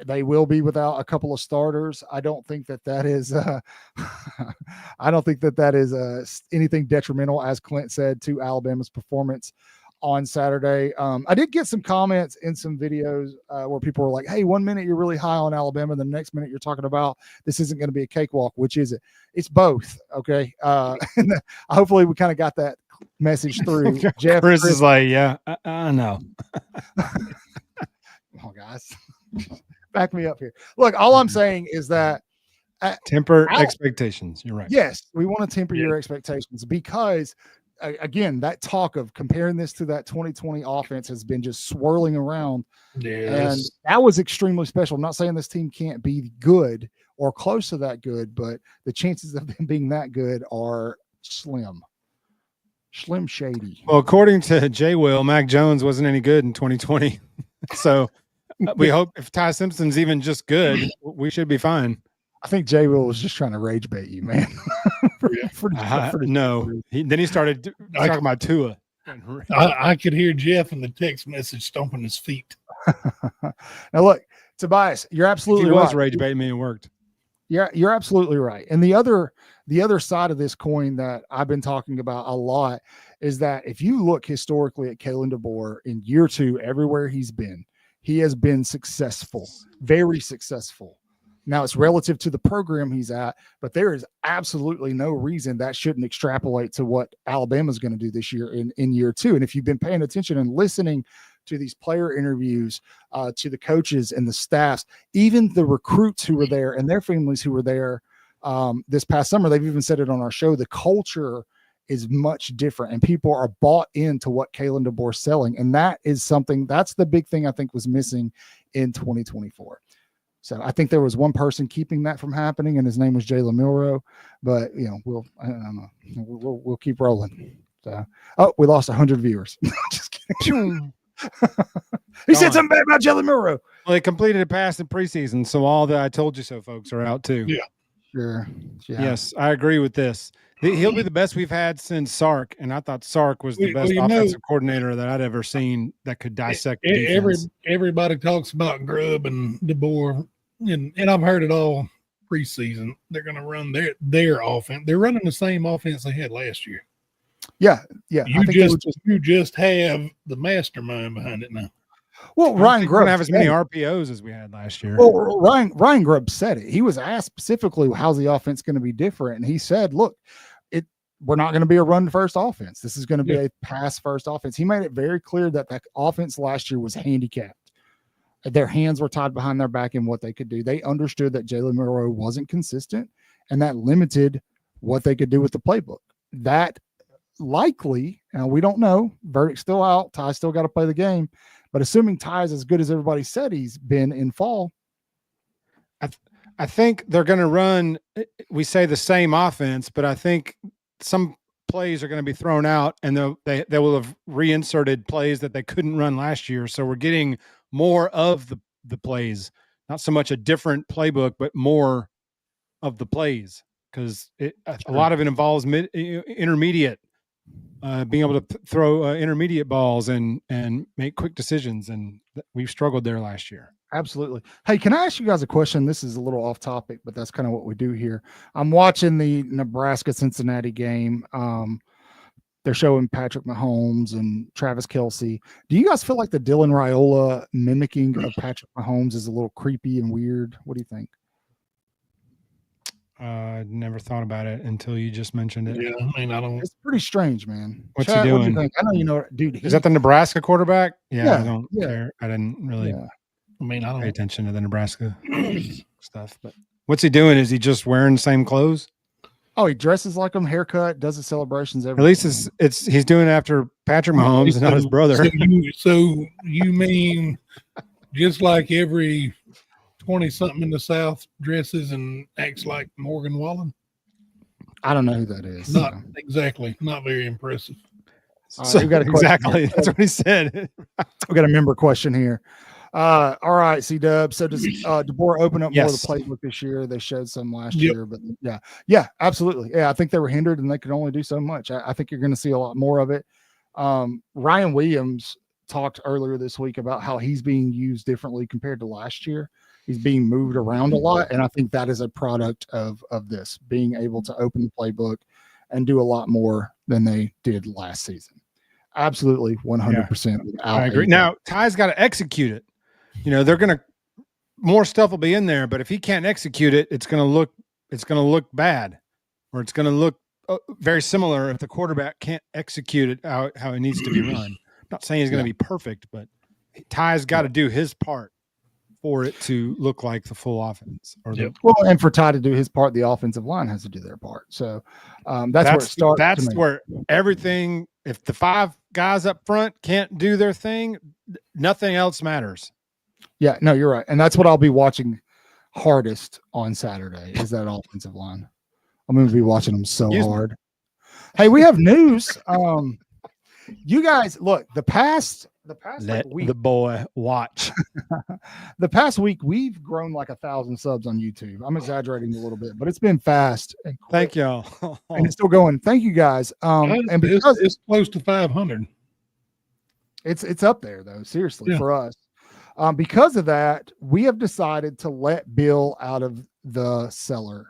They will be without a couple of starters. I don't think that is. I don't think that is anything detrimental, as Clint said, to Alabama's performance on Saturday. I did get some comments in some videos where people were like, "Hey, 1 minute you're really high on Alabama, the next minute you're talking about this isn't going to be a cakewalk." Which is it? It's both. Okay. And hopefully we kind of got that message through. Jeff, Chris is like, yeah, I know. Come on, guys. Back me up here. Look, all I'm saying is that temper expectations. You're right. Yes, we want to temper your expectations because, again, that talk of comparing this to that 2020 offense has been just swirling around. Yes. And that was extremely special. I'm not saying this team can't be good or close to that good, but the chances of them being that good are slim shady. Well, according to J. Will, Mac Jones wasn't any good in 2020. So we hope if Ty Simpson's even just good, we should be fine. I think Jay Will was just trying to rage bait you, man. No. Then he started talking about Tua. I could hear Jeff in the text message stomping his feet. Now, look, Tobias, you're absolutely he was right. rage baiting me and worked. Yeah, you're absolutely right. And the other side of this coin that I've been talking about a lot is that if you look historically at Kalen DeBoer in year 2, everywhere he's been, he has been successful, very successful. Now it's relative to the program he's at, but there is absolutely no reason that shouldn't extrapolate to what Alabama's going to do this year in year 2. And if you've been paying attention and listening to these player interviews, to the coaches and the staffs, even the recruits who were there and their families who were there this past summer, they've even said it on our show, the culture is much different and people are bought into what Kalen DeBoer's selling. And that is something, that's the big thing I think was missing in 2024. So I think there was one person keeping that from happening, and his name was Jalen Milroe. But I don't know. We'll keep rolling. So, we lost 100 viewers. Just kidding. He said something bad about Jalen Milroe. Well, they completed a pass in preseason, so all the "I told you so" folks are out too. Yeah, sure. Yeah. Yes, I agree with this. He'll be the best we've had since Sark, and I thought Sark was the best offensive coordinator that I'd ever seen that could dissect defense. Everybody talks about Grubb and DeBoer, and I've heard it all preseason. They're going to run their offense. They're running the same offense they had last year. Yeah. You just have the mastermind behind it now. Well, Ryan Grubb don't have as many RPOs as we had last year. Well, Ryan Grubb said it. He was asked specifically, how's the offense going to be different? And he said, look, we're not going to be a run-first offense. This is going to be a pass-first offense. He made it very clear that offense last year was handicapped. Their hands were tied behind their back in what they could do. They understood that Jalen Milroe wasn't consistent, and that limited what they could do with the playbook. That likely, and we don't know, verdict's still out, Ty still got to play the game, but assuming Ty's as good as everybody said he's been in fall, I think they're going to run, we say the same offense, but I think some plays are going to be thrown out, and they will have reinserted plays that they couldn't run last year. So we're getting more of the plays, not so much a different playbook, but more of the plays, because a lot of it involves intermediate, being able to throw intermediate balls and make quick decisions, and we've struggled there last year. Absolutely. Hey, can I ask you guys a question? This is a little off topic, but that's kind of what we do here. I'm watching the Nebraska-Cincinnati game. They're showing Patrick Mahomes and Travis Kelce. Do you guys feel like the Dylan Raiola mimicking of Patrick Mahomes is a little creepy and weird? What do you think? Never thought about it until you just mentioned it. Yeah, I mean, I don't. It's pretty strange, man. What's Chad, he doing? What do you think? I know you know, dude. Is that the Nebraska quarterback? Yeah, I don't care. I didn't really I mean, I don't pay attention to the Nebraska stuff. But what's he doing? Is he just wearing the same clothes? Oh, he dresses like him, haircut, does the celebrations every. At least he's doing it after Patrick Mahomes and not his brother. So you mean just like every 20-something in the South dresses and acts like Morgan Wallen? I don't know who that is. Not exactly. Not very impressive. So, we got a exactly. That's what he said. We got a member question here. All right, C-Dub. So does DeBoer open up more of the playbook this year? They showed some last year, but yeah, absolutely. Yeah, I think they were hindered and they could only do so much. I think you're going to see a lot more of it. Ryan Williams talked earlier this week about how he's being used differently compared to last year. He's being moved around a lot, and I think that is a product of this, being able to open the playbook and do a lot more than they did last season. Absolutely, 100%. I agree. Now, Ty's got to execute it. More stuff will be in there, but if he can't execute it, it's going to look bad, or it's going to look very similar if the quarterback can't execute it how it needs to be run. I'm not saying he's going to be perfect, but Ty's got to do his part for it to look like the full offense. And for Ty to do his part, the offensive line has to do their part. So that's where it starts. That's where everything. If the 5 guys up front can't do their thing, nothing else matters. Yeah, no, you're right. And that's what I'll be watching hardest on Saturday is that offensive line. I'm going to be watching them so hard. Hey, we have news. You guys, look, the past week, the boy watch. The past week, we've grown like 1,000 subs on YouTube. I'm exaggerating a little bit, but it's been fast. And quick. Thank y'all. And it's still going. Thank you guys. And because it's close to 500. It's up there though, seriously, for us. Because of that, we have decided to let Bill out of the cellar.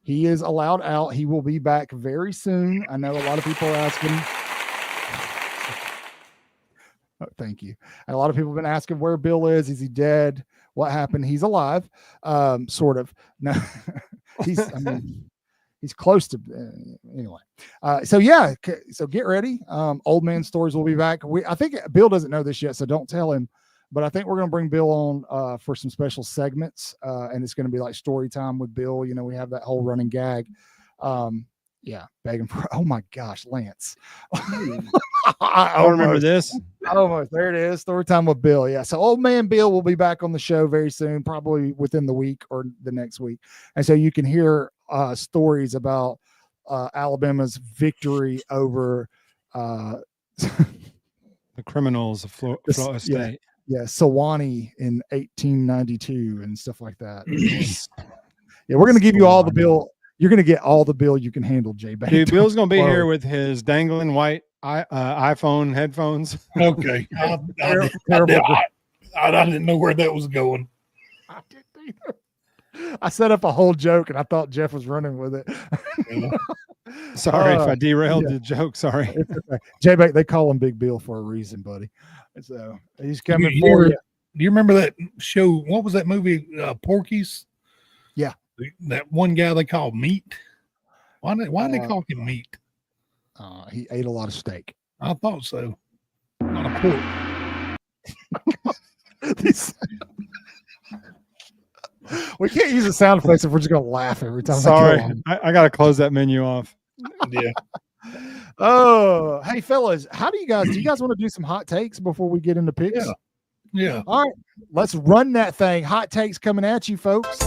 He is allowed out. He will be back very soon. I know a lot of people are asking. Oh, thank you. And a lot of people have been asking where Bill is. Is he dead? What happened? He's alive. Sort of. No, he's close to anyway. So get ready. Old Man Stories will be back. I think Bill doesn't know this yet, so don't tell him. But I think we're going to bring Bill on for some special segments, and it's going to be like story time with Bill. You know, we have that whole running gag. Begging for. Oh my gosh, Lance! I remember this. Almost there it is. Story time with Bill. Yeah, so Old Man Bill will be back on the show very soon, probably within the week or the next week, and so you can hear stories about Alabama's victory over the criminals of Florida State. Yeah, Sewanee in 1892 and stuff like that. Yeah, we're going to give you all the Bill. You're going to get all the Bill you can handle, Jay. Dude, Bill's going to be here with his dangling white iPhone headphones. Okay. I didn't know where that was going. I didn't either. I set up a whole joke and I thought Jeff was running with it. Sorry if I derailed the joke. Sorry. Okay. Jay, they call him Big Bill for a reason, buddy. So he's coming for you. Do you remember that show? What was that movie? Porky's? Yeah. That one guy they called Meat. Why did they call him Meat? He ate a lot of steak. I thought so. Not a pork. We can't use the sound effects if we're just going to laugh every time. Sorry, I got to close that menu off. Yeah. Oh, hey fellas, do you guys want to do some hot takes before we get into picks? Yeah. All right, let's run that thing. Hot takes coming at you, folks.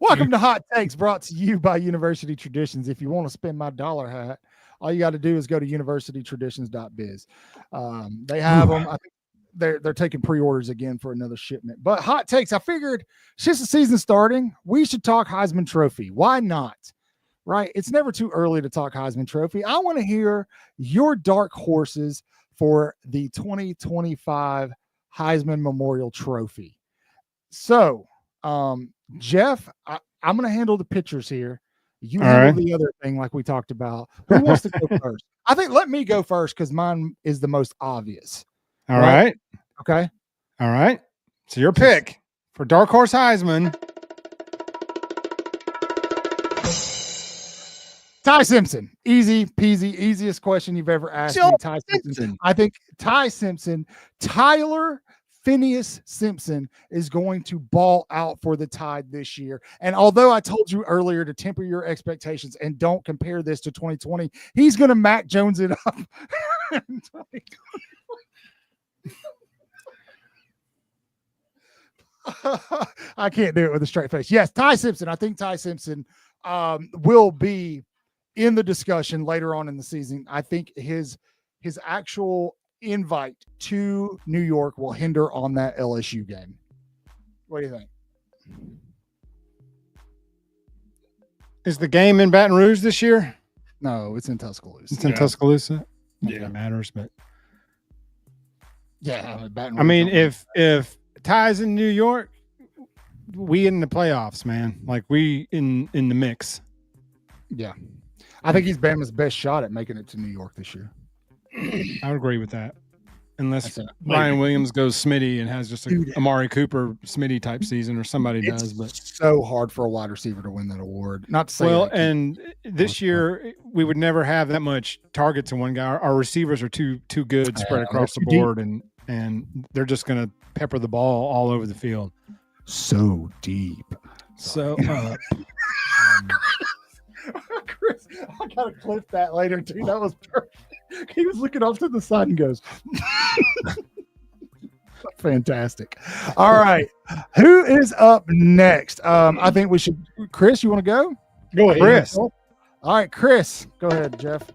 Welcome to Hot Takes, brought to you by University Traditions. If you want to spend my dollar hat, all you got to do is go to universitytraditions.biz. They have them. I think they're taking pre-orders again for another shipment. But Hot Takes, I figured since the season starting, we should talk Heisman Trophy. Why not? Right? It's never too early to talk Heisman Trophy. I want to hear your dark horses for the 2025 Heisman Memorial Trophy. So, Jeff, I'm going to handle the pitchers here. You handle the other thing like we talked about. Who wants to go first? I think let me go first because mine is the most obvious. All right. Okay. All right. So your pick for Darkhorse Heisman. Ty Simpson. Easy peasy, easiest question you've ever asked me. Ty Simpson. I think Tyler Phineas Simpson is going to ball out for the Tide this year. And although I told you earlier to temper your expectations and don't compare this to 2020, he's going to Mac Jones it up. I can't do it with a straight face. Yes, Ty Simpson. I think Ty Simpson will be in the discussion later on in the season. I think his actual invite to New York will hinder on that LSU game. What do you think? Is the game in Baton Rouge this year? No, it's in Tuscaloosa. It's in Tuscaloosa. Yeah, it matters, but Baton Rouge. I mean, if Ty's in New York, we in the playoffs, man. Like we in the mix. Yeah, I think he's Bama's best shot at making it to New York this year. I would agree with that. Unless Ryan Williams goes Smitty and has just a Amari Cooper Smitty type season, or somebody does. But so hard for a wide receiver to win that award. Not to say and this year we would never have that much targets in one guy. Our receivers are too good spread across the board, and they're just going to pepper the ball all over the field. So deep. So Chris, I gotta clip that later, too. That was perfect. He was looking off to the side and goes, fantastic. All right. Who is up next? I think we should. Chris, you want to go? Go ahead. Chris. All right, Chris. Go ahead, Jeff.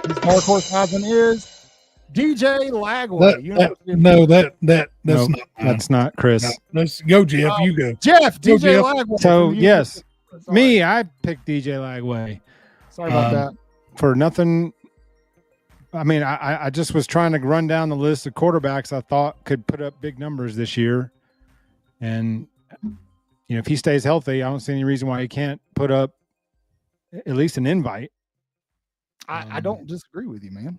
His Darkhorse Heisman is DJ Lagway. That's Nope, not. that's not Chris. No, let's go, Jeff. You go. Jeff, Go, DJ Jeff. Lagway. So from you. yes, Sorry. me, I picked DJ Lagway Sorry about that. for nothing. I mean, I just was trying to run down the list of quarterbacks I thought could put up big numbers this year, and if he stays healthy, I don't see any reason why he can't put up at least an invite. I don't disagree with you, man.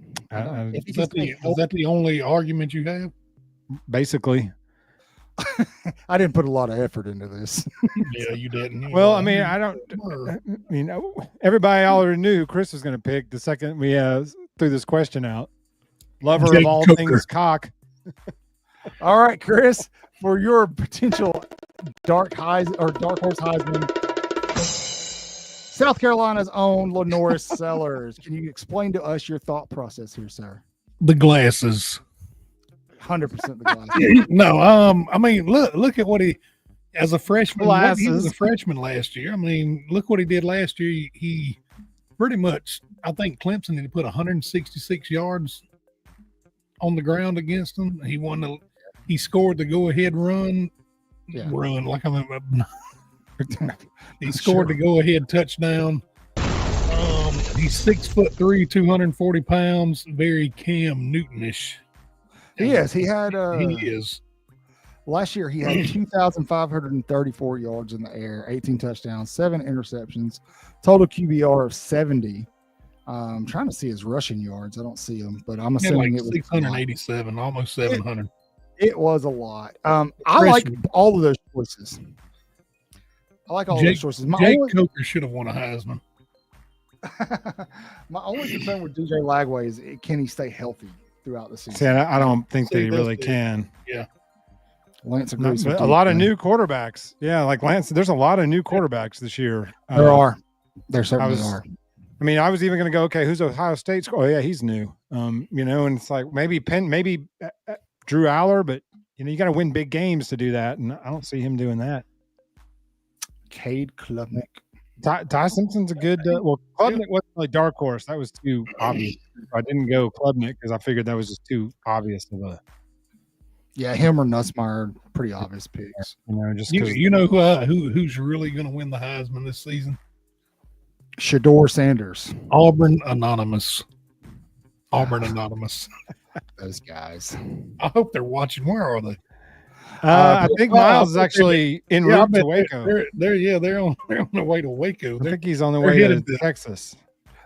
If he Is can stay that the only argument you have? Basically, I didn't put a lot of effort into this. Yeah, you didn't. well, I mean, I don't. Everybody already knew who Chris was going to pick the second we threw this question out. Lover Jake of all Coker. things cock. All right, Chris, for your potential Dark Horse Heisman, South Carolina's own Lenoris Sellers. Can you explain to us your thought process here, sir? The glasses. 100% the glass. No, I mean, look at what he, as a freshman, he was a freshman last year. I mean, look what he did last year. He pretty much, I think Clemson, he put 166 yards on the ground against them. He scored the go-ahead run. Yeah. He scored the go-ahead touchdown. He's 6'3", 240 pounds, very Cam Newton-ish. He is. He had He is. last year he had 2,534 yards in the air, 18 touchdowns, 7 interceptions, total QBR of 70. I'm trying to see his rushing yards. I don't see them, but I'm He had assuming like it was 687, almost 700. It was a lot. I like all of those choices. I like all those choices. Jake Coker should have won a Heisman. My only concern with DJ Lagway is can he stay healthy throughout the season? See, I don't think that he that's really it. can. Yeah. Lance agrees with A you, lot of man. new quarterbacks. Yeah, like Lance. There's a lot of new quarterbacks this year. There are. There certainly are. I mean, I was even going to go, okay, who's Ohio State's? Oh yeah, he's new. And it's like maybe Drew Aller, but you got to win big games to do that, and I don't see him doing that. Cade Klubnik. Ty Simpson's a good. Klubnik wasn't really Darkhorse. That was too obvious. I didn't go Klubnik because I figured that was just too obvious of a. Yeah, him or Nussmeier, pretty obvious picks. Just You know who's really going to win the Heisman this season? Shador Sanders. Auburn Anonymous. Those guys. I hope they're watching. Where are they? I think Miles is actually en I route bet to Waco. they're on their way to Waco. I They're think he's on the they're way to headed to- Texas.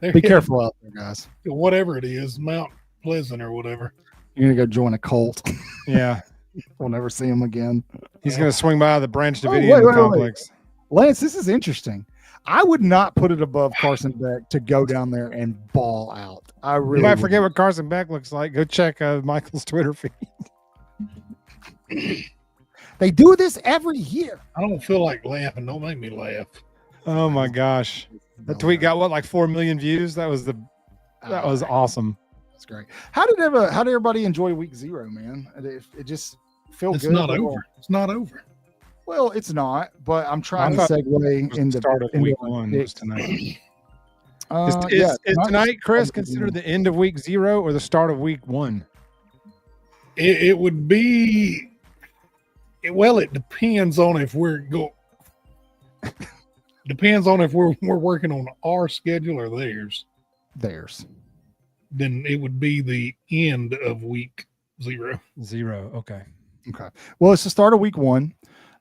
Be headed careful out there, guys. to whatever it is, Mount Pleasant or whatever. You're going to go join a cult. Yeah, We'll never see him again. he's going to swing by the Branch Oh, Davidian wait. complex. Lance, this is interesting. I would not put it above Carson Beck to go down there and ball out. I really You might wouldn't. forget what Carson Beck looks like. Go check Michael's Twitter feed. They do this every year. I don't feel like laughing. Don't make me laugh. Oh my gosh, that tweet got like 4 million views. That was awesome. That's great. How did everybody enjoy week 0, man? It just felt It's good. not over. It's not over. Well, it's not, but I'm trying to thought segue The into start of into week my 1 picks. was tonight. Yeah, Is tonight, Chris, considered the end of week 0 or the start of week 1? It would be. Well, it depends on if we're depends on if we're working on our schedule or theirs. theirs? Then it would be the end of week 0. 0. Okay. Okay. Well, it's the start of week 1.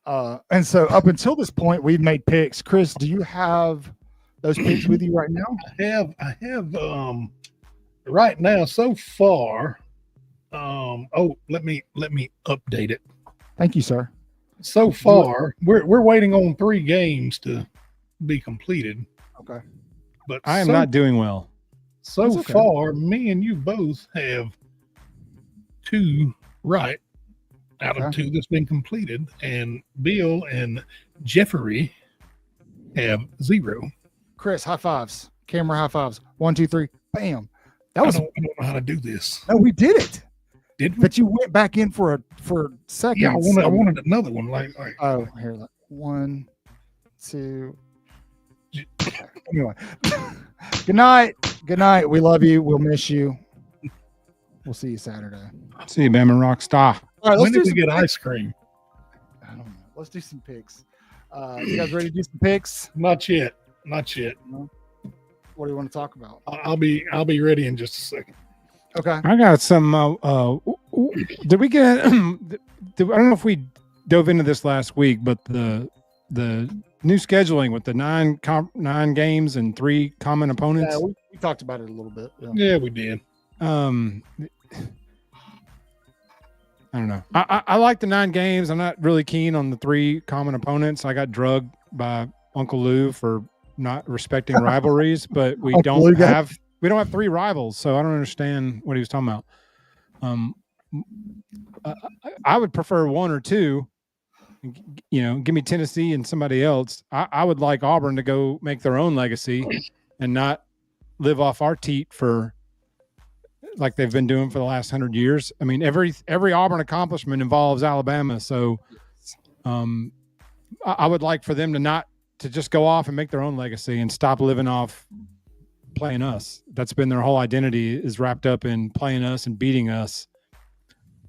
And so up until this point, we've made picks. Chris, do you have those picks with you right now? I have right now so far. Let me update it. Thank you, sir. So far, we're waiting on 3 games to be completed. Okay. But I am not doing well. so That's okay. far. Me and you both have 2 right out of Okay. 2 that's been completed, and Bill and Jeffrey have 0. Chris, high fives. Camera high fives. 1, 2, 3. Bam. That was I don't know how to do this. no, we did it. Did we? But you went back in for seconds. Yeah, I wanted another one. Like Oh, here. 1, 2. Anyway. Good night. Good night. We love you. We'll miss you. We'll see you Saturday. See you, Bama Rockstar. All right, When did we get ice cream? I don't know. Let's do some picks. You guys ready to do some picks? Not yet. Not yet. What do you want to talk about? I'll be ready in just a second. Okay. I got some. Did we get? I don't know if we dove into this last week, but the new scheduling with the nine games and 3 common opponents. Yeah, we talked about it a little bit. Yeah, we did. I don't know. I like the 9 games. I'm not really keen on the 3 common opponents. I got drugged by Uncle Lou for not respecting rivalries, but we don't have 3 rivals, so I don't understand what he was talking about. I would prefer 1 or 2. You know, give me Tennessee and somebody else. I would like Auburn to go make their own legacy and not live off our teat for like they've been doing for the last 100 years. I mean, every Auburn accomplishment involves Alabama. So I would like for them to just go off and make their own legacy and stop living off playing us. That's been their whole identity, is wrapped up in playing us and beating us.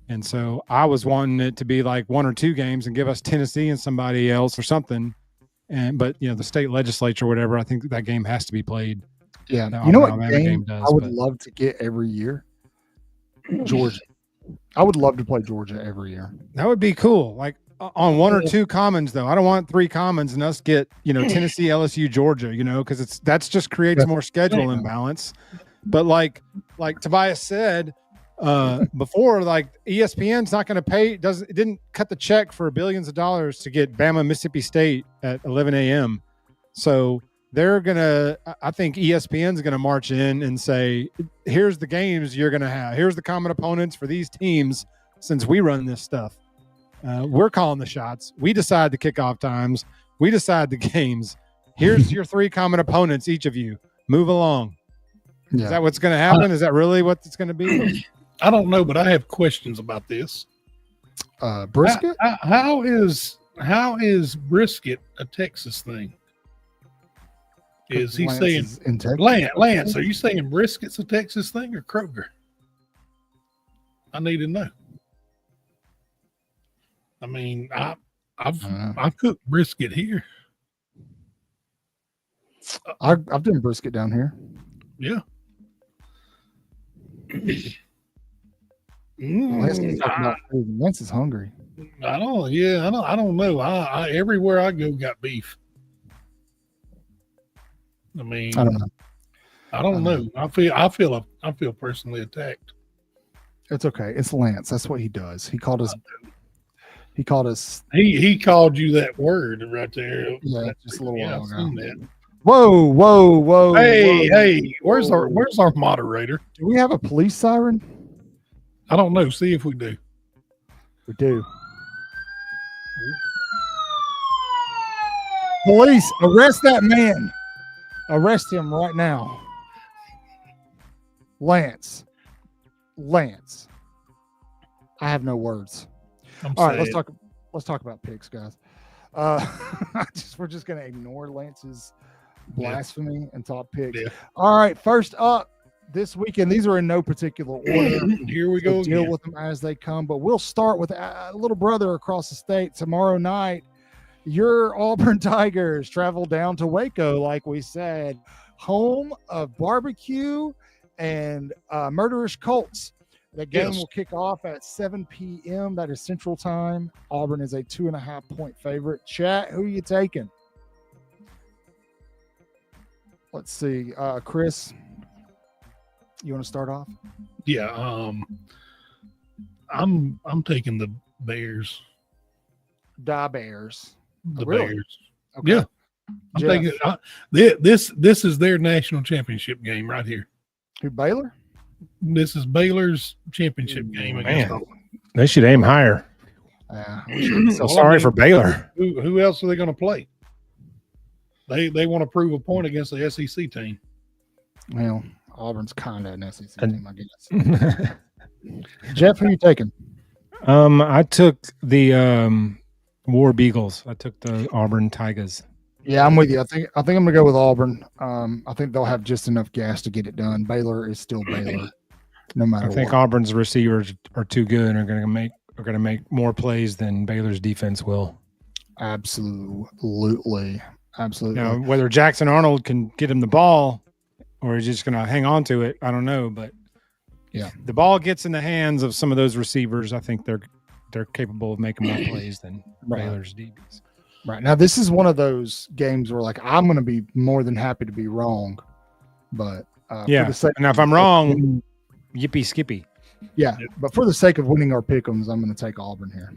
And so I was wanting it to be like 1 or 2 games and give us Tennessee and somebody else or something. But you know, the state legislature or whatever, I think that game has to be played. Yeah. The You know what Alabama game does, I would love to get every year? Georgia. I would love to play Georgia every year. That would be cool. Like on 1 or 2 commons, though. I don't want 3 commons and us get, Tennessee, LSU, Georgia, because that's just creates more schedule imbalance. But like Tobias said before, like ESPN's not going to pay, it didn't cut the check for billions of dollars to get Bama, Mississippi State at 11 a.m. So they're going to, I think ESPN's going to march in and say, here's the games you're going to have. Here's the common opponents for these teams since we run this stuff. We're calling the shots. We decide the kickoff times. We decide the games. Here's your 3 common opponents, each of you. Move along. Yeah. Is that what's going to happen? Is that really what it's going to be? I don't know, but I have questions about this. Brisket? How is brisket a Texas thing? Is he saying Lance? Are you saying brisket's a Texas thing or Kroger? I need to know. I mean, I've cooked brisket here. I've done brisket down here. Yeah. Lance is hungry. I don't know. I everywhere I go got beef. I mean, I don't know. I feel personally attacked. It's okay. It's Lance. That's what he does. He called us. He called you that word right there. Yeah, just a little while ago. That. Whoa. Hey, where's our moderator? Do we have a police siren? I don't know. See if we do. We do. Police, arrest that man. Arrest him right now. Lance. I have no words. All right, let's talk about picks, guys. We're just gonna ignore Lance's blasphemy and talk picks. Yeah. All right, first up this weekend. These are in no particular order. Here we go. Deal with them as they come, but we'll start with a little brother across the state tomorrow night. Your Auburn Tigers travel down to Waco, like we said, home of barbecue and murderish Colts. That game will kick off at 7 p.m. That is Central Time. Auburn is a 2.5-point favorite. Chat, who are you taking? Let's see. Chris, you want to start off? Yeah. I'm taking the Bears. The Bears. The really? Bears. Okay. Yeah. I'm taking this is their national championship game right here. Who, Baylor? This is Baylor's championship game against Auburn. They should aim higher. Sorry for Baylor. Who else are they going to play? They want to prove a point against the SEC team. Well, Auburn's kind of an SEC team, I guess. Jeff, who are you taking? I took the War Beagles. I took the Auburn Tigers. Yeah, I'm with you. I think I'm going to go with Auburn. I think they'll have just enough gas to get it done. Baylor is still Baylor. no matter I think what. Auburn's receivers are too good and are going to make more plays than Baylor's defense will. Absolutely. Now, whether Jackson Arnold can get him the ball or he's just going to hang on to it, I don't know. But yeah, the ball gets in the hands of some of those receivers, I think they're capable of making more plays than Baylor's DBs. Right. Now, this is one of those games where, like, I'm going to be more than happy to be wrong. But now if I'm wrong, yippee skippy. Yeah, but for the sake of winning our pick'ems, I'm going to take Auburn here.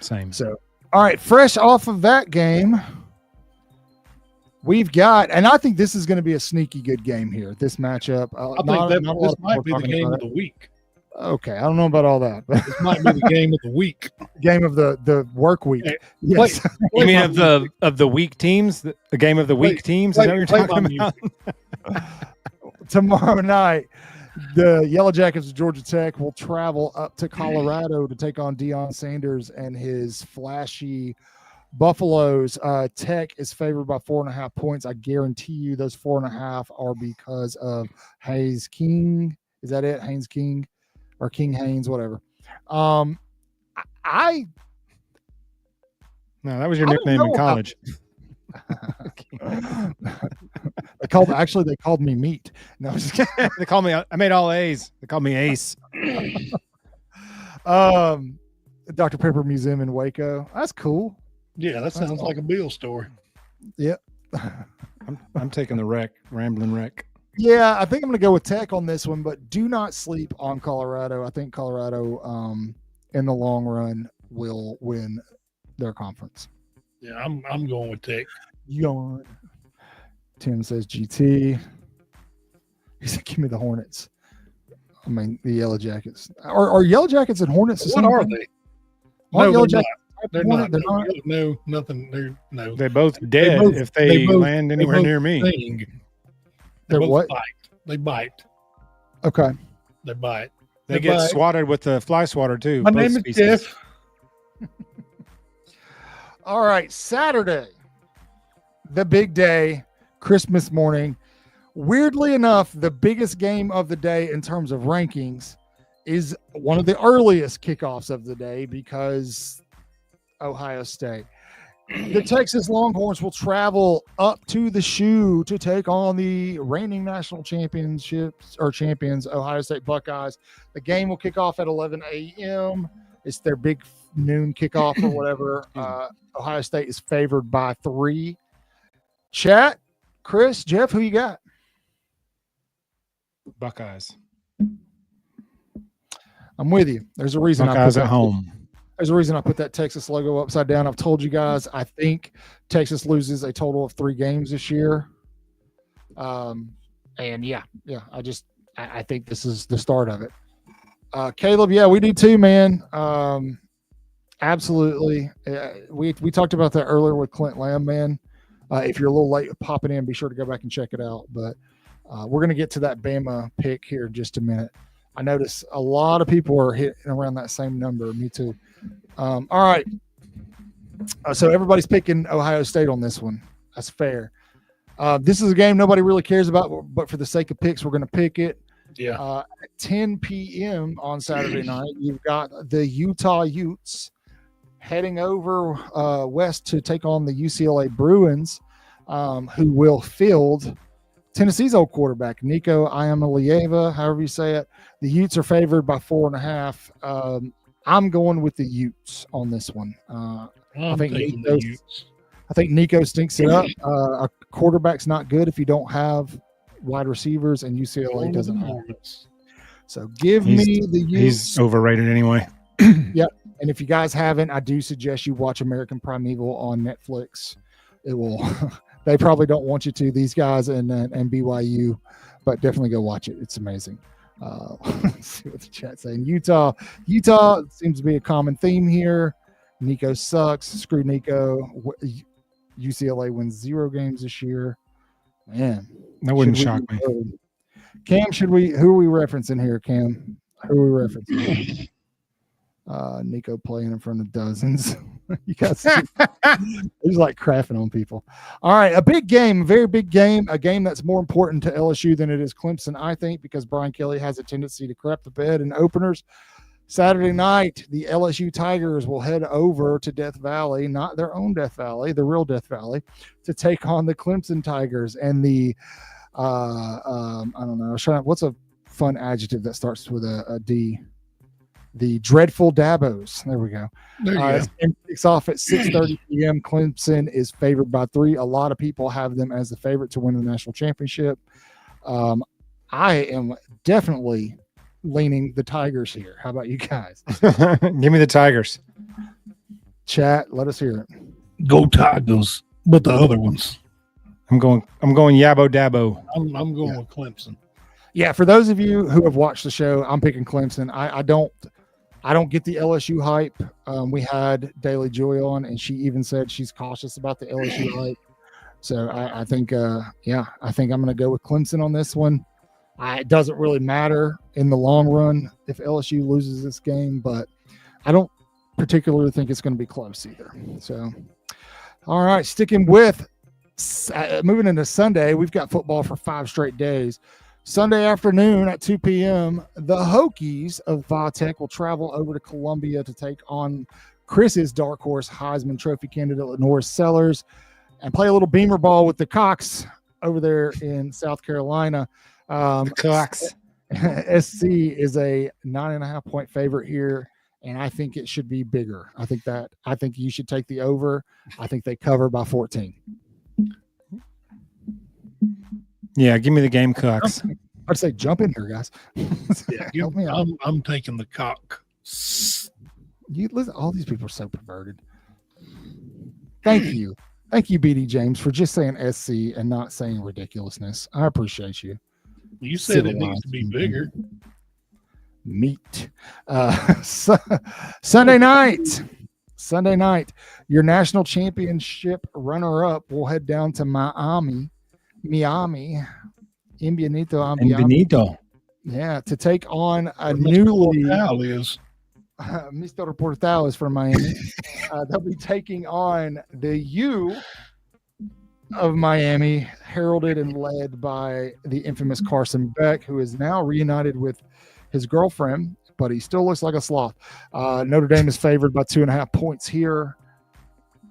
Same. So, all right, fresh off of that game, we've got, and I think this is going to be a sneaky good game here. This matchup, I think this might be the game of the week. Okay, I don't know about all that, but this might be the game of the week. Game of the work week. Hey, yes. You mean of the weak teams? The game of the weak teams? Is that what you're talking about? Tomorrow night, the Yellow Jackets of Georgia Tech will travel up to Colorado to take on Deion Sanders and his flashy Buffaloes. Tech is favored by 4.5 points. I guarantee you those 4.5 are because of Hayes King. Is that it? Haynes King or King Haynes, whatever. No, that was your nickname in college. They called me Meat. No, I'm just kidding. They called me. I made all A's. They called me Ace. Dr. Pepper Museum in Waco. That's cool. Yeah, that sounds like a Bill story. Yep. I'm taking the rambling wreck. Yeah, I think I'm going to go with Tech on this one, but do not sleep on Colorado. I think Colorado, in the long run, will win their conference. Yeah, I'm going with Tech. Yawn. Tim says GT. He said, "Give me the Hornets." I mean, the Yellow Jackets. Are Yellow Jackets and Hornets? What are they? No, Yellow Jackets. They're not. No, nothing. They're both dead if they land anywhere near me. They're what? They bite. Okay. They bite. They get swatted with the fly swatter too. My name is Jeff. All right, Saturday, the big day, Christmas morning. Weirdly enough, the biggest game of the day in terms of rankings is one of the earliest kickoffs of the day because Ohio State. The Texas Longhorns will travel up to the Shoe to take on the reigning national champions, Ohio State Buckeyes. The game will kick off at 11 a.m. It's their big noon kickoff or whatever. Ohio State is favored by 3. Chat, Chris, Jeff, who you got? Buckeyes. I'm with you. There's a reason Buckeyes at home. There's a reason I put that Texas logo upside down. I've told you guys, I think Texas loses a total of 3 games this year. And I think this is the start of it. Caleb, yeah, we do too, man. Absolutely. We talked about that earlier with Clint Lamb, man. If you're a little late popping in, be sure to go back and check it out. But we're going to get to that Bama pick here in just a minute. I notice a lot of people are hitting around that same number. Me too. All right. So everybody's picking Ohio State on this one. That's fair. This is a game nobody really cares about, but for the sake of picks, we're going to pick it. Yeah. At 10 p.m. on Saturday night, you've got the Utah Utes heading over west to take on the UCLA Bruins, who will field Tennessee's old quarterback, Nico Iamaleava, however you say it. The Utes are favored by 4.5. I'm going with the Utes on this one. I think Nico stinks it up. A quarterback's not good if you don't have wide receivers, and UCLA doesn't have it. So give me the Utes. He's overrated anyway. Yep. And if you guys haven't, I do suggest you watch American Primeval on Netflix. It will. They probably don't want you to, these guys and BYU, but definitely go watch it. It's amazing. Let's see what the chat's saying. Utah seems to be a common theme here. Nico sucks. Screw Nico. UCLA wins 0 games this year. Man, that wouldn't shock me. Cam, who are we referencing here, Cam? Who are we referencing? Nico playing in front of dozens. You guys, he's like crafting on people. All right, a big game, a very big game, a game that's more important to LSU than it is Clemson, I think, because Brian Kelly has a tendency to crap the bed in openers. Saturday night, the LSU Tigers will head over to Death Valley, not their own Death Valley, the real Death Valley, to take on the Clemson Tigers and the I don't know. I was trying. What's a fun adjective that starts with a D? The Dreadful Dabos. There we go. There you go. It kicks off at 6:30 p.m. Clemson is favored by 3. A lot of people have them as the favorite to win the national championship. I am definitely leaning the Tigers here. How about you guys? Give me the Tigers. Chat, let us hear it. Go Tigers, but the other ones. I'm going Yabo Dabo. I'm going with Clemson. Yeah, for those of you who have watched the show, I'm picking Clemson. I don't get the LSU hype. We had Daily Joy on, and she even said she's cautious about the LSU hype. So I think I think I'm going to go with Clemson on this one. It doesn't really matter in the long run if LSU loses this game, but I don't particularly think it's going to be close either. So, all right, sticking with moving into Sunday, we've got football for 5 straight days. Sunday afternoon at 2 p.m., the Hokies of Vitek will travel over to Columbia to take on Chris's Darkhorse Heisman Trophy candidate, Norris Sellers, and play a little beamer ball with the Cox over there in South Carolina. Cox. SC is a 9.5 point favorite here, and I think it should be bigger. I think you should take the over. I think they cover by 14. Yeah, give me the Gamecocks. I'd say jump in here, guys. Yeah, Help me out. I'm taking the cock. You listen, all these people are so perverted. Thank you, BD James, for just saying SC and not saying ridiculousness. I appreciate you. You said it needs to be bigger. Meat. Sunday night, your national championship runner-up will head down to Miami. Benito. Yeah, to take on a newly Mr. Portal is from Miami. They'll be taking on the U of Miami, heralded and led by the infamous Carson Beck, who is now reunited with his girlfriend, but he still looks like a sloth. Notre Dame is favored by 2.5 points here.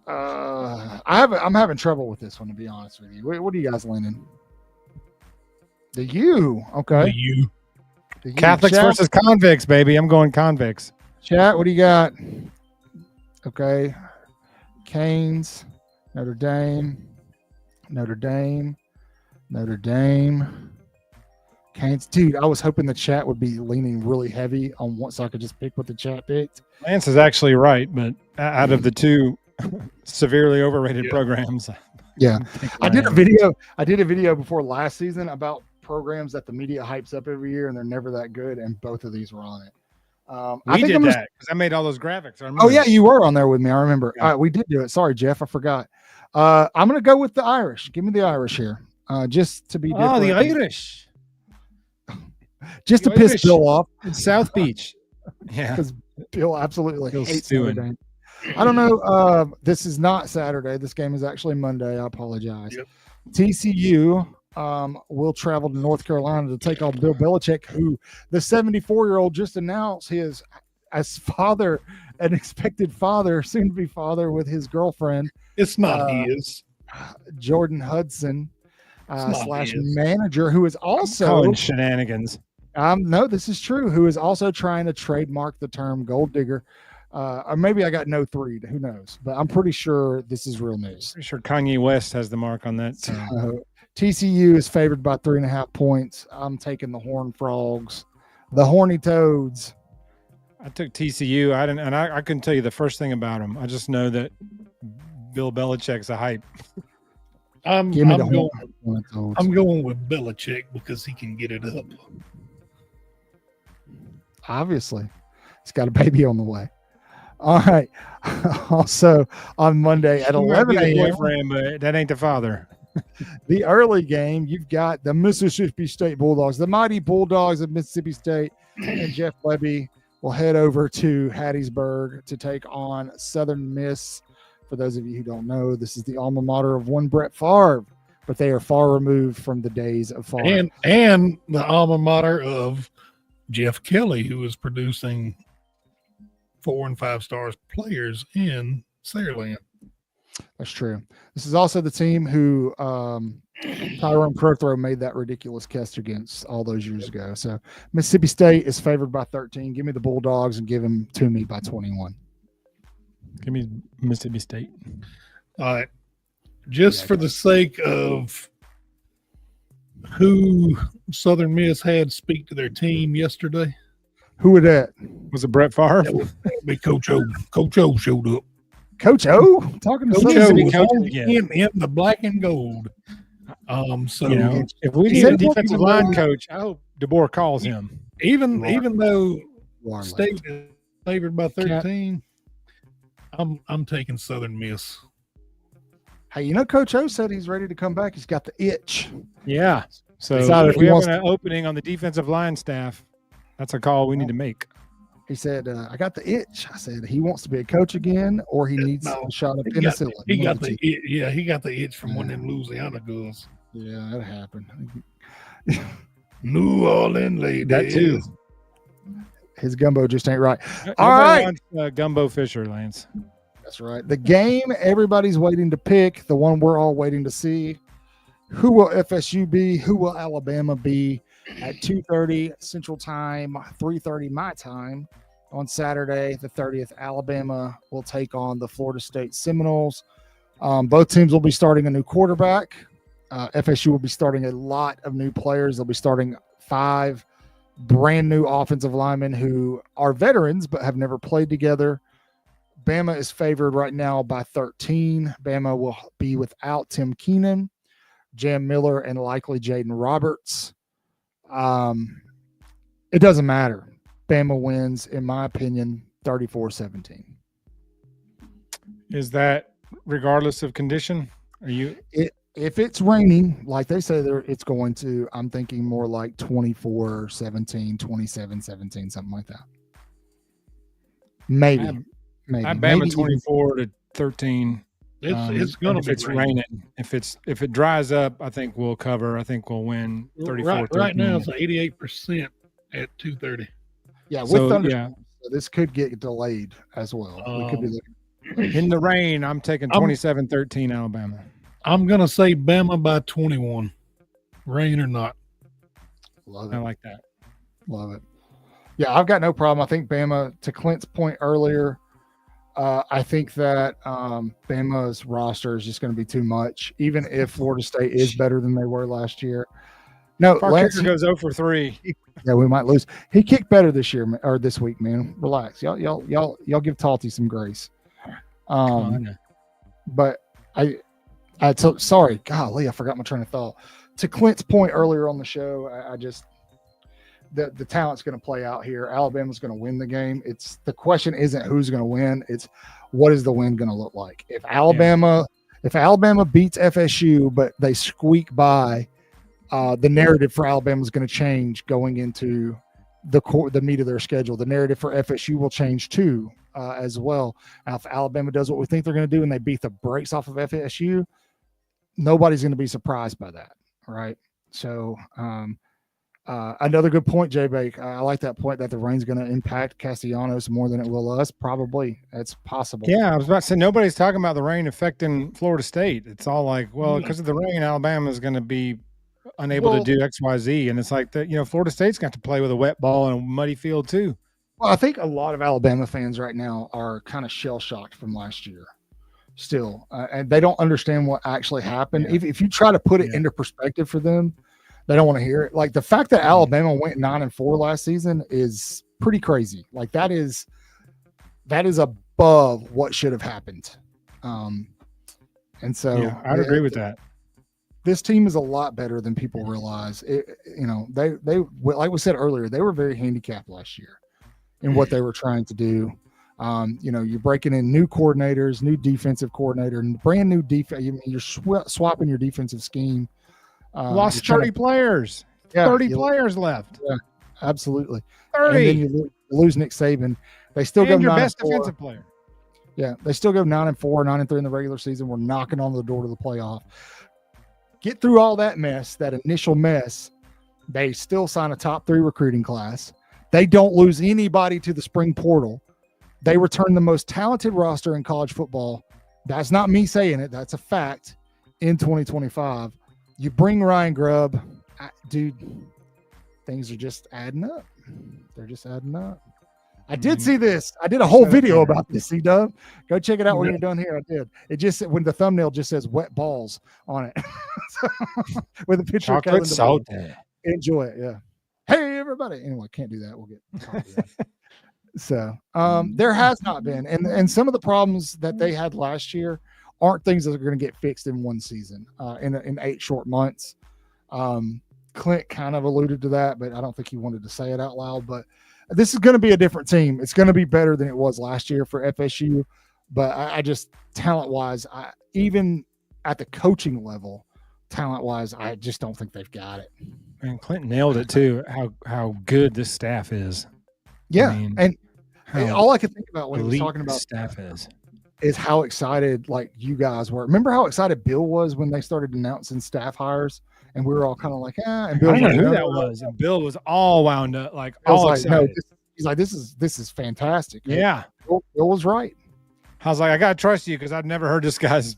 I'm having trouble with this one, to be honest with you. What are you guys leaning? The U, okay. The U. Catholics Chat, versus convicts, baby. I'm going convicts. Chat, what do you got? Okay. Canes, Notre Dame. Canes. Dude, I was hoping the chat would be leaning really heavy on one so I could just pick what the chat picked. Lance is actually right, but out of the two severely overrated programs. Yeah. I did a video before last season about programs that the media hypes up every year and they're never that good, and both of these were on it. We did that because I made all those graphics. Oh yeah, you were on there with me. I remember. Yeah. All right, we did do it. Sorry, Jeff, I forgot. I'm going to go with the Irish. Give me the Irish here, just to be different. Oh, the Irish. Just to piss Bill off. It's South Beach. Yeah, because Bill absolutely hates Notre Dame. I don't know. This is not Saturday. This game is actually Monday. I apologize. Yep. TCU will travel to North Carolina to take on Bill Belichick, who the 74-year-old just announced his as father, an expected father, soon to be father with his girlfriend. It's not his. Jordan Hudson / manager, who is also calling shenanigans. No, this is true. Who is also trying to trademark the term gold digger. Or maybe I got no 3. Who knows? But I'm pretty sure this is real news. Pretty sure Kanye West has the mark on that. TCU is favored by 3.5 points. I'm taking the Horned Frogs, the Horny Toads. I took TCU. I couldn't tell you the first thing about them. I just know that Bill Belichick's a hype. I'm going with Belichick because he can get it up. Obviously, he's got a baby on the way. All right. Also on Monday at 11 a.m. But that ain't the father. The early game, you've got the Mississippi State Bulldogs, the mighty Bulldogs of Mississippi State, and Jeff Lebby will head over to Hattiesburg to take on Southern Miss. For those of you who don't know, this is the alma mater of one Brett Favre, but they are far removed from the days of Favre. And the alma mater of Jeff Kelly, who is producing 4 and 5 stars players in Saraland. That's true. This is also the team who Tyrone Prothro made that ridiculous catch against all those years ago. So Mississippi State is favored by 13. Give me the Bulldogs and give them to me by 21. Give me Mississippi State. All right. Just for the sake of who Southern Miss had speak to their team yesterday. Who would that? Was it Brett Favre? That would be Coach O. Coach O showed up. Coach O? Talking to Coach Southern O Miss. was in the black and gold. So You know, if we need a defensive line coach, I hope DeBoer calls him. even though Warren State is favored by 13, I'm taking Southern Miss. Hey, you know, Coach O said he's ready to come back. He's got the itch. Yeah. So Decided if if we he have wants an opening on the defensive line staff, that's a call we need to make. He said, I got the itch. I said, he wants to be a coach again, or he needs a shot of penicillin. He got the itch from one of them Louisiana girls. Yeah, that happened. New Orleans lady. That too. His gumbo just ain't right. Nobody All right. wants, Gumbo Fisher, Lance. That's right. The game everybody's waiting to pick, the one we're all waiting to see. Who will FSU be? Who will Alabama be? At 2:30 Central Time, 3:30 my time on Saturday, the 30th, Alabama will take on the Florida State Seminoles. Both teams will be starting a new quarterback. FSU will be starting a lot of new players. They'll be starting 5 brand new offensive linemen who are veterans but have never played together. Bama is favored right now by 13. Bama will be without Tim Keenan, Jam Miller, and likely Jaden Roberts. It doesn't matter. Bama wins, in my opinion, 34-17. Is that regardless of condition? Are you? If it's raining, like they say it's going to, I'm thinking more like 24-17, 27-17, something like that. Maybe. I Bama Maybe 24-13. It's going to be it's raining. If it dries up, I think we'll cover. I think we'll win 34-13. Right now, it's 88% at 2:30. Yeah, with So, thunderstorms, so this could get delayed as well. We could be looking. In the rain, I'm taking 27-13 Alabama. I'm going to say Bama by 21, rain or not. Love I it. like that. Love it. Yeah, I've got no problem. I think Bama, to Clint's point earlier, I think that Bama's roster is just going to be too much, even if Florida State is better than they were last year. No, Lance goes 0 for 3. Yeah, we might lose. He kicked better this year or this week, man. Relax, y'all give Talty some grace. But sorry, golly, I forgot my train of thought. To Clint's point earlier on the show, I just the talent's going to play out here. Alabama's going to win the game. The question isn't who's going to win. It's what is the win going to look like. If Alabama beats FSU, but they squeak by, the narrative for Alabama is going to change going into the meat of their schedule. The narrative for FSU will change too, as well. Now, if Alabama does what we think they're going to do and they beat the brakes off of FSU, nobody's going to be surprised by that, right? So, another good point, Jay Bake. I like that point that the rain's going to impact Castellanos more than it will us. Probably, it's possible. Yeah, I was about to say nobody's talking about the rain affecting Florida State. It's all like, well, because of the rain, Alabama is going to be unable to do X, Y, Z, and it's like that. Florida State's got to play with a wet ball and a muddy field too. Well, I think a lot of Alabama fans right now are kind of shell shocked from last year. Still, and they don't understand what actually happened. Yeah. If you try to put it into perspective for them, they don't want to hear it. Like the fact that Alabama went 9-4 last season is pretty crazy. Like that is above what should have happened. And so I'd agree with that. This team is a lot better than people realize. They like we said earlier, they were very handicapped last year in what they were trying to do. You're breaking in new coordinators, new defensive coordinator, and brand new defense. You're swapping your defensive scheme. Lost 30 players. 30 players left. Yeah. absolutely. 30. And then you lose Nick Saban. They still go And your 9-4. best defensive player. Yeah, they still go 9-4, 9-3 in the regular season. We're knocking on the door to the playoff. Get through all that mess, that initial mess. They still sign a top 3 recruiting class. They don't lose anybody to the spring portal. They return the most talented roster in college football. That's not me saying it. That's a fact in 2025. You bring Ryan Grubb. Dude, things are just adding up. They're just adding up. I did see this. I did a whole video about this, C-Dub. Go check it out when you're done here. I did. It just, when the thumbnail just says wet balls on it. With a picture of Chocolate salt. Enjoy it, yeah. Hey, everybody. Anyway, can't do that. We'll get copyrighted. So there has not been. And some of the problems that they had last year aren't things that are going to get fixed in one season, in 8 short months. Clint kind of alluded to that, but I don't think he wanted to say it out loud. But this is going to be a different team. It's going to be better than it was last year for FSU. But I just, talent-wise, even at the coaching level, talent-wise, I just don't think they've got it. And Clint nailed it too. How good this staff is. Yeah, I mean, and all I could think about when he was elite talking about staff is how excited like you guys were. Remember how excited Bill was when they started announcing staff hires, and we were all kind of like, And Bill I don't know who like, that was. And Bill was all wound up, like I was all like, excited. no, he's like, this is fantastic. Yeah, Bill was right. I was like, I gotta trust you because I've never heard this guy's.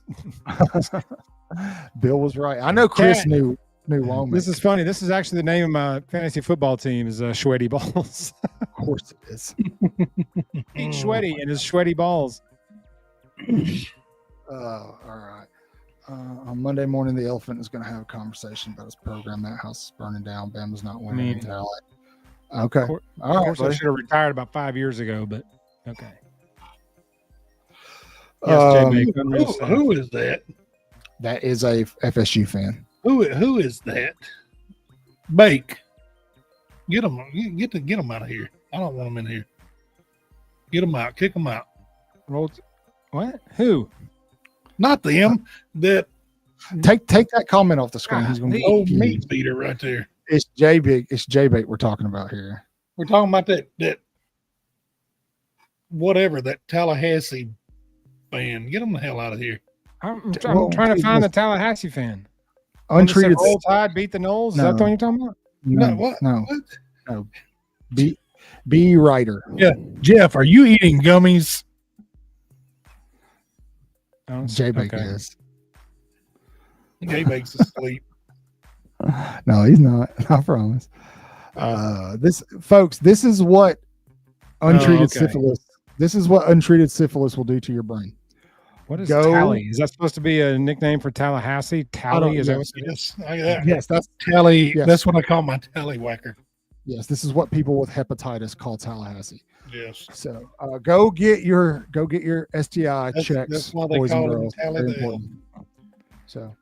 Bill was right. I know Chris knew long. This is funny. This is actually the name of my fantasy football team is Sweaty Balls. Of course it is. Eat Sweaty and his sweaty balls. All right. On Monday morning, the elephant is going to have a conversation about his program. That house is burning down. Bama's not winning. Okay. Of course, All right. I should have retired about 5 years ago, but okay. Who is that? That is a FSU fan. Who is that? Bake. Get them out of here. I don't want them in here. Get them out. Kick them out. What? Who? Not them. That Take that comment off the screen. He's going to old meat feeder right there. It's J-Bait. It's J-Bait we're talking about here. We're talking about that whatever, that Tallahassee fan. Get them the hell out of here. I'm trying to find the Tallahassee fan. Untreated. Roll Tide beat the Knowles. Is that the one you're talking about? No, what? No. B Ryder. Yeah, Jeff, are you eating gummies? J-Bake is. J-Bake's asleep. No, he's not. I promise. This is what untreated syphilis. This is what untreated syphilis will do to your brain. What is Tally? Is that supposed to be a nickname for Tallahassee? Tally is yes, that's Tally. Yes. That's what I call my tallywhacker. Yes, this is what people with hepatitis call Tallahassee. Yes. So go get your STI checks. That's why they boys and call girls. them Very Tally. important. So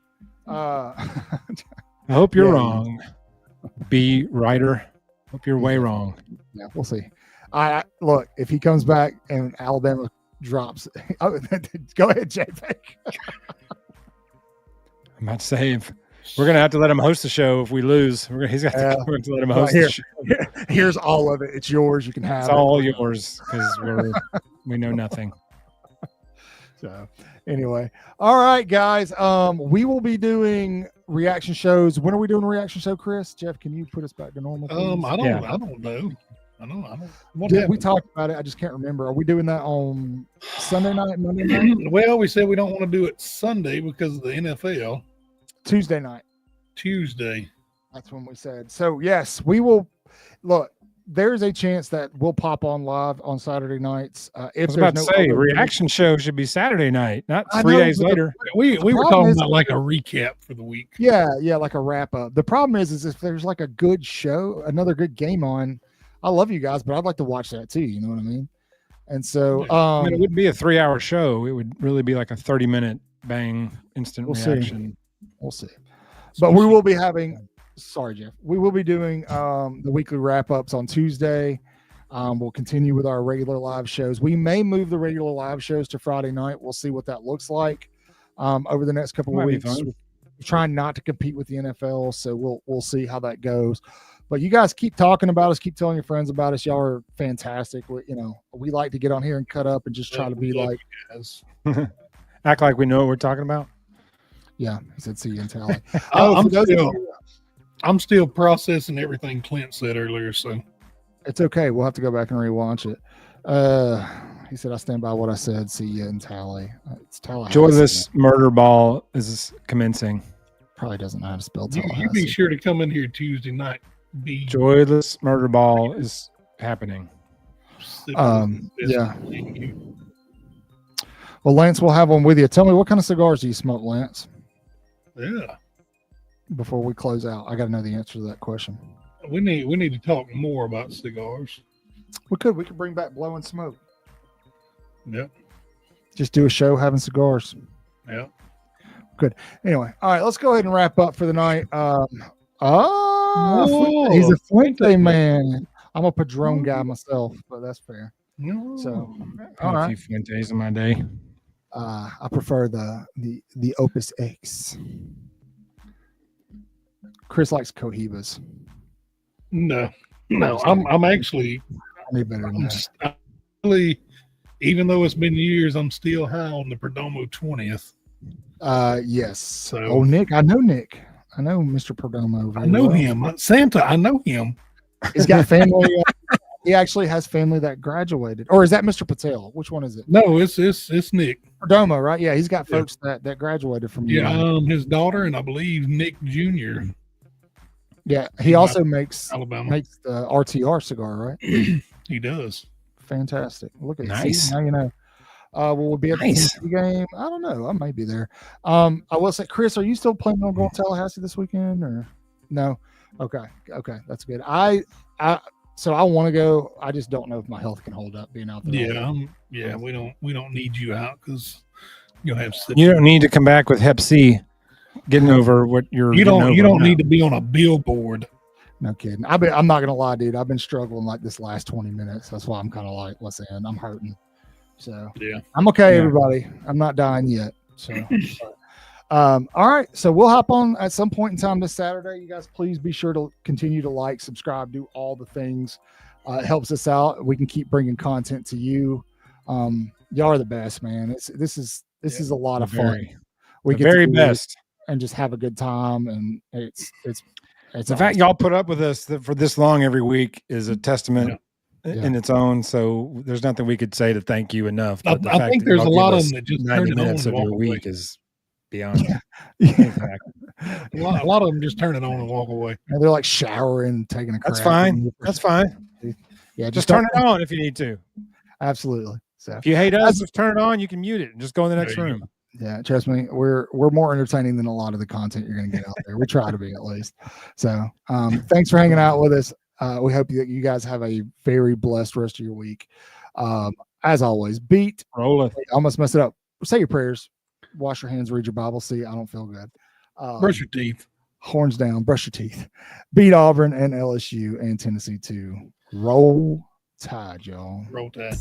I hope you're wrong. B Ryder. Hope you're way wrong. Yeah, we'll see. I look, if he comes back and Alabama drops, go ahead, J-Bake. I'm about to say we're gonna have to let him host the show if we lose. He's got to let him host the show. Here's all of it. It's yours. You can have it's it. all yours because we know nothing. So anyway, all right, guys. We will be doing reaction shows. When are we doing a reaction show, Chris? Jeff, can you put us back to normal? Please? I don't know. We talked about it. I just can't remember. Are we doing that on Sunday night, Monday night? Well, we said we don't want to do it Sunday because of the NFL. Tuesday night. Tuesday. That's when we said. So yes, we will. Look, there's a chance that we'll pop on live on Saturday nights. If I was about to say reaction show should be Saturday night, not 3 days later. We were talking about like a recap for the week. Yeah, like a wrap up. The problem is if there's like a good show, another good game on. I love you guys, but I'd like to watch that too. You know what I mean? And so, I mean, it wouldn't be a 3-hour show. It would really be like a 30-minute bang instant reaction. We'll see. But we will be having. Sorry, Jeff. We will be doing the weekly wrap ups on Tuesday. We'll continue with our regular live shows. We may move the regular live shows to Friday night. We'll see what that looks like over the next couple of weeks. We're trying not to compete with the NFL, so we'll see how that goes. But you guys keep talking about us, keep telling your friends about us. Y'all are fantastic. We like to get on here and cut up and just try to be like, act like we know what we're talking about. Yeah, he said, "See you in Tally." I'm still processing everything Clint said earlier, so it's okay. We'll have to go back and rewatch it. He said, "I stand by what I said. See you in Tally." It's Tallahassee. Joyless murder ball is commencing. Probably doesn't know how to spell you Tallahassee. be sure to come in here Tuesday night. Joyless murder ball is happening. Yeah. Well, Lance, we'll have one with you. Tell me, what kind of cigars do you smoke, Lance? Yeah. Before we close out, I got to know the answer to that question. We need to talk more about cigars. We could bring back blowing smoke. Yep. Just do a show having cigars. Yeah. Good. Anyway, all right, let's go ahead and wrap up for the night. He's a Fuente man. I'm a Padron guy myself, but that's fair. No. So, I had a few Fuentes in my day. I prefer the Opus X. Chris likes Cohibas. No. I'm actually. I need better than that. Really, even though it's been years, I'm still high on the Perdomo 20th. Yes. So, Nick. I know Nick. I know Mr. Perdomo. I know him. Santa, I know him. He's got family. He actually has family that graduated. Or is that Mr. Patel? Which one is it? No, it's Nick. Perdomo, right? Yeah, he's got folks that graduated from you. Yeah, his daughter and I believe Nick Jr. Yeah, he also makes Alabama. Makes the RTR cigar, right? He does. Fantastic. Look at Nice. See, now you know. We'll be at the Tennessee game. I don't know. I may be there. I will say, Chris, are you still planning on going to Tallahassee this weekend or no? Okay, that's good. So I want to go. I just don't know if my health can hold up being out there. Yeah, we don't need you out because you'll have. You don't need to come back with Hep C. Getting over what you're. You don't need to be on a billboard. No kidding. I'm not gonna lie, dude. I've been struggling like this last 20 minutes. That's why I'm kind of like, listen, I'm hurting. So yeah, I'm okay, everybody. I'm not dying yet. So, all right. So we'll hop on at some point in time this Saturday. You guys, please be sure to continue to like, subscribe, do all the things. It helps us out. We can keep bringing content to you. Y'all are the best, man. This is a lot of fun. We get very best and just have a good time. And it's the awesome. fact y'all put up with us for this long every week is a testament in its own. So there's nothing we could say to thank you enough. But I think there's a lot of them that just 90 turn it on minutes and of your walk week away. is beyond. A lot of them just turn it on and walk away. And they're like showering, taking a crap. That's fine. That's fine. Yeah, just turn it on if you need to. Absolutely. So if you hate us, just turn it on. You can mute it and just go in the next room. Yeah, trust me, we're more entertaining than a lot of the content you're going to get out there. We try to be at least. So, thanks for hanging out with us. We hope that you guys have a very blessed rest of your week. As always, roll it. Almost messed it up. Say your prayers. Wash your hands. Read your Bible. See, I don't feel good. Brush your teeth. Horns down. Brush your teeth. Beat Auburn and LSU and Tennessee too. Roll Tide, y'all. Roll Tide.